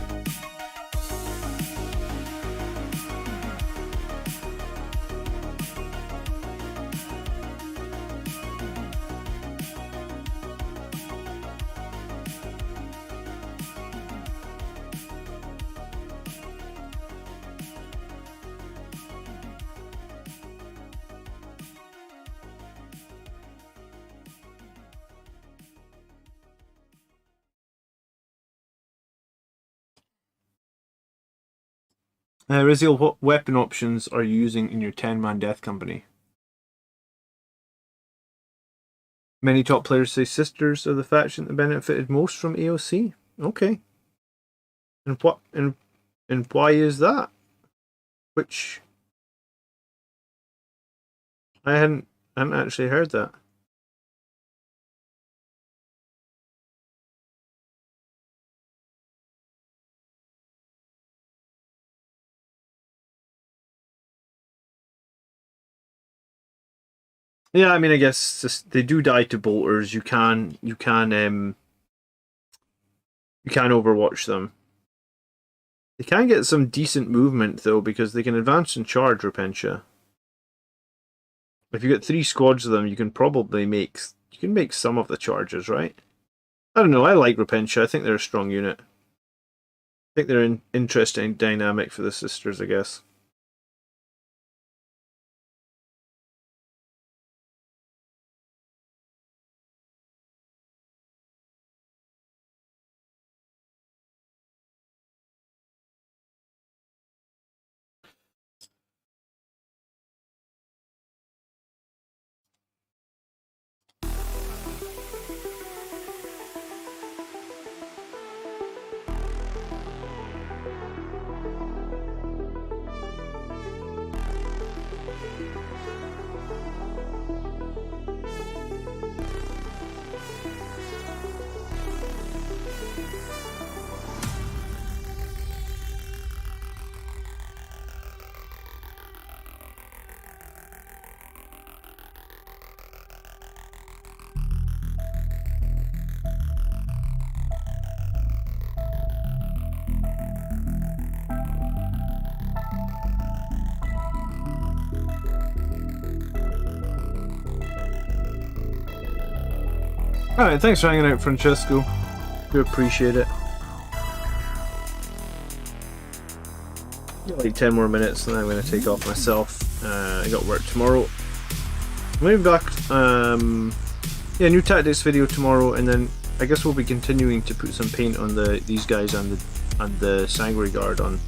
Riziel, what weapon options are you using in your 10-man death company? Many top players say sisters are the faction that benefited most from AOC. Okay. And what and why is that? Which I hadn't actually heard that. Yeah, I mean, I guess they do die to bolters. You can overwatch them. They can get some decent movement though, because they can advance and charge Repentia. If you get 3 squads of them, you can probably make some of the charges, right? I don't know. I like Repentia. I think they're a strong unit. I think they're an interesting dynamic for the sisters, I guess. Alright, thanks for hanging out, Francesco. Do appreciate it. Got like 10 more minutes and then I'm going to take off myself. I got work tomorrow. Maybe back, yeah, new tactics video tomorrow, and then I guess we'll be continuing to put some paint on these guys and the Sanguinary Guard on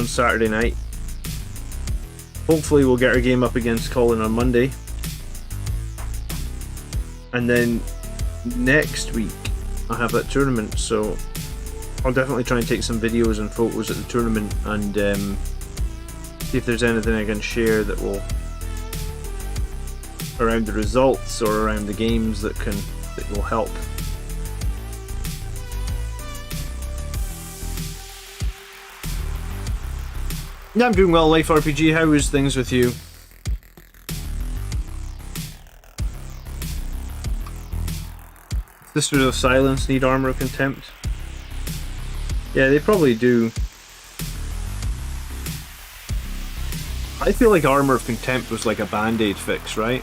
Saturday night. Hopefully we'll get our game up against Colin on Monday. And then next week I'll have that tournament, so I'll definitely try and take some videos and photos at the tournament and see if there's anything I can share that will around the results or around the games that will help. Yeah, I'm doing well, Life RPG. How is things with you? Sisters of Silence need Armor of Contempt. Yeah, they probably do. I feel like Armor of Contempt was like a band-aid fix, right?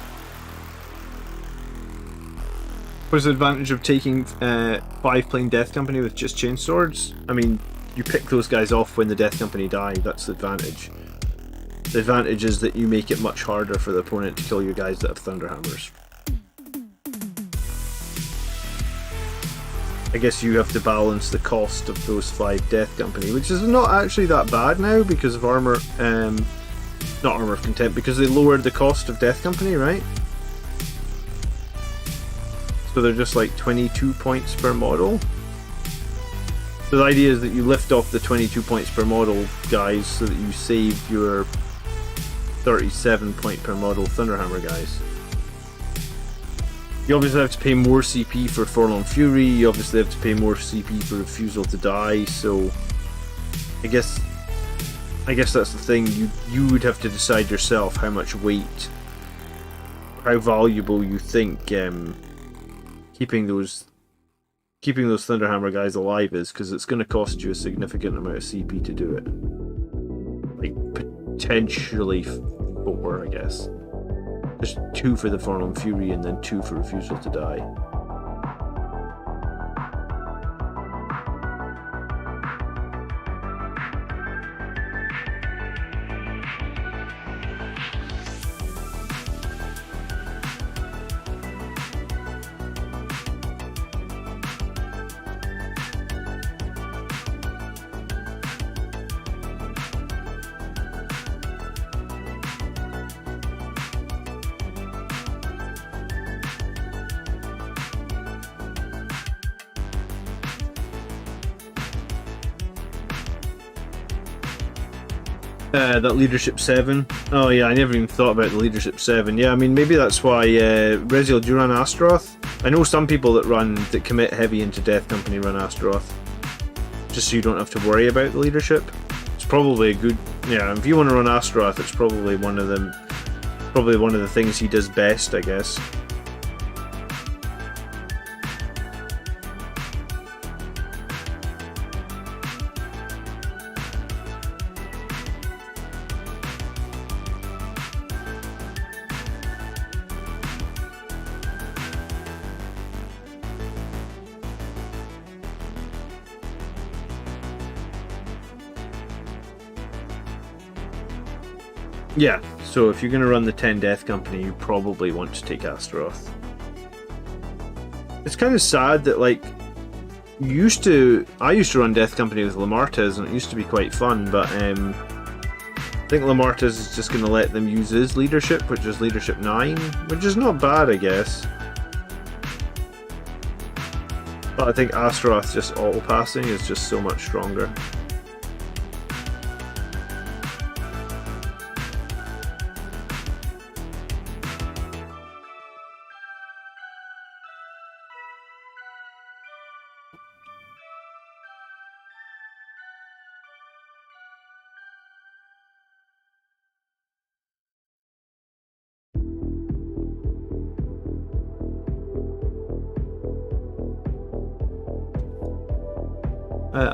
What's the advantage of taking 5-plane Death Company with just chain swords? I mean, you pick those guys off when the Death Company die, that's the advantage. The advantage is that you make it much harder for the opponent to kill your guys that have Thunderhammers. I guess you have to balance the cost of those 5 Death Company, which is not actually that bad now because of Armor, not Armor of Contempt, because they lowered the cost of Death Company, right? So they're just like 22 points per model. So the idea is that you lift off the 22 points per model guys so that you save your 37 point per model Thunderhammer guys. You obviously have to pay more CP for Forlorn Fury, you obviously have to pay more CP for Refusal to Die, so I guess that's the thing, you would have to decide yourself how much weight, how valuable you think keeping those Thunderhammer guys alive is, because it's going to cost you a significant amount of CP to do it. Like, potentially 4, I guess. There's 2 for the Forlorn Fury and then 2 for Refusal to Die. That Leadership 7. Oh yeah, I never even thought about the Leadership 7. Yeah, I mean, maybe that's why, Reziel, do you run Astaroth? I know some people that commit heavy into Death Company run Astaroth. Just so you don't have to worry about the leadership. It's probably a good, yeah, if you want to run Astaroth, it's probably one of the things he does best, I guess. Yeah, so if you're going to run the 10 Death Company, you probably want to take Astaroth. It's kind of sad that, like, I used to run Death Company with Lamartez, and it used to be quite fun, but I think Lamartez is just going to let them use his leadership, which is Leadership 9, which is not bad, I guess. But I think Astaroth just auto-passing is just so much stronger.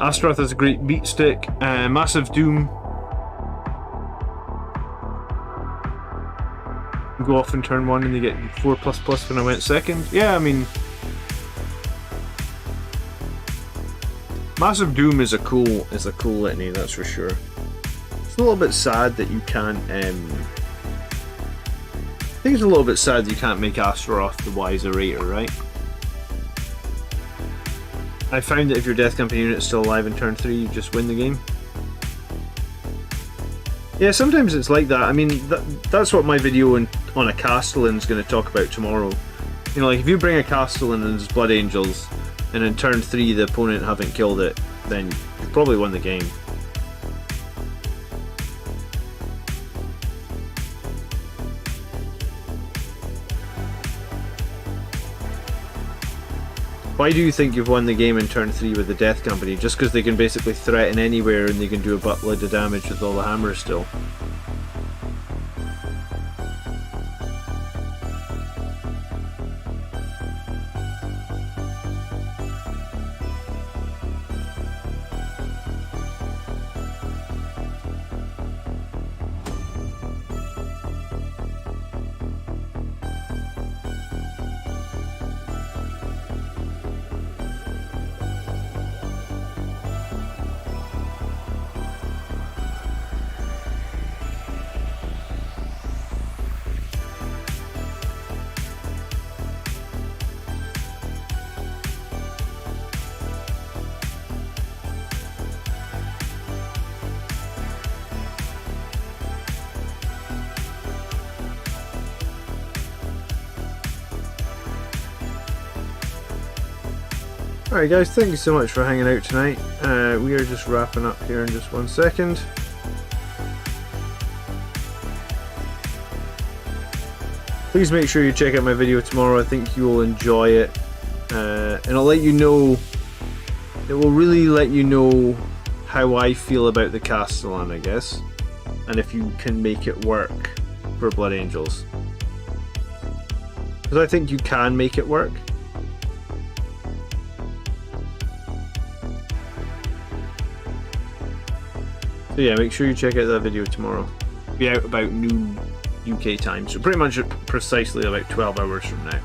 Astaroth has a great beat stick, massive doom. Go off in turn 1 and they get 4++ when I went second. Yeah, I mean, massive doom is a cool litany, that's for sure. It's a little bit sad that you can't. I think it's a little bit sad that you can't make Astaroth the wiser rater, right? I found that if your Death Company unit is still alive in turn 3, you just win the game. Yeah, sometimes it's like that. I mean, that's what my video on a Castellan is going to talk about tomorrow. You know, like, if you bring a Castellan and his Blood Angels, and in turn 3 the opponent haven't killed it, then you've probably won the game. Why do you think you've won the game in turn 3 with the Death Company? Just because they can basically threaten anywhere and they can do a buttload of damage with all the hammers still. Alright guys, thank you so much for hanging out tonight. We are just wrapping up here in just 1 second. Please make sure you check out my video tomorrow. I think you will enjoy it. And I'll let you know, it will really let you know how I feel about the Castellan, I guess. And if you can make it work for Blood Angels. Because I think you can make it work. So yeah, make sure you check out that video tomorrow. It'll be out about noon UK time, so pretty much precisely about 12 hours from now.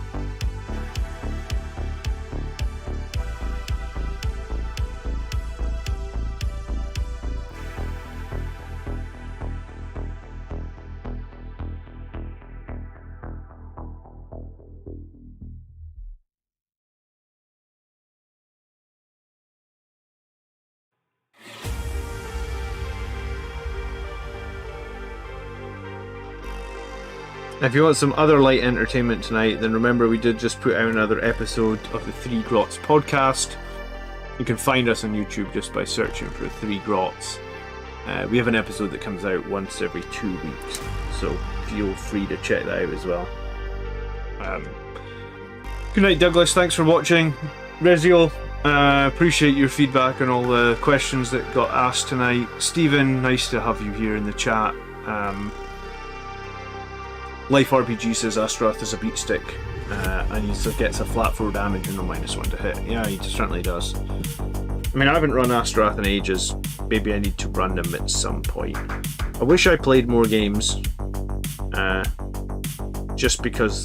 If you want some other light entertainment tonight, then remember we did just put out another episode of the 3 Grots podcast. You can find us on YouTube just by searching for 3 Grots. We have an episode that comes out once every 2 weeks, so feel free to check that out as well. Good night, Douglas. Thanks for watching. Rezio, appreciate your feedback on all the questions that got asked tonight. Stephen, nice to have you here in the chat. Life RPG says Astaroth is a beat stick, and he gets a flat 4 damage and a -1 to hit. Yeah, he certainly does. I mean, I haven't run Astaroth in ages. Maybe I need to run them at some point. I wish I played more games, just because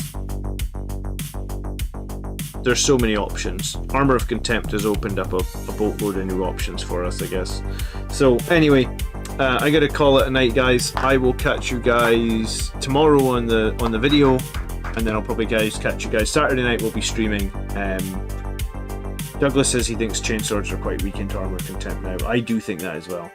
there's so many options. Armor of Contempt has opened up a boatload of new options for us, I guess. So anyway, I gotta call it a night, guys. I will catch you guys tomorrow on the video, and then I'll probably catch you guys Saturday night. We'll be streaming. Douglas says he thinks chainswords are quite weak into Armor of Contempt now. I do think that as well.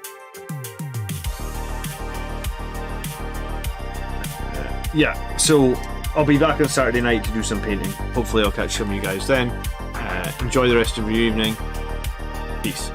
Yeah, so I'll be back on Saturday night to do some painting. Hopefully I'll catch some of you guys then. Enjoy the rest of your evening. Peace.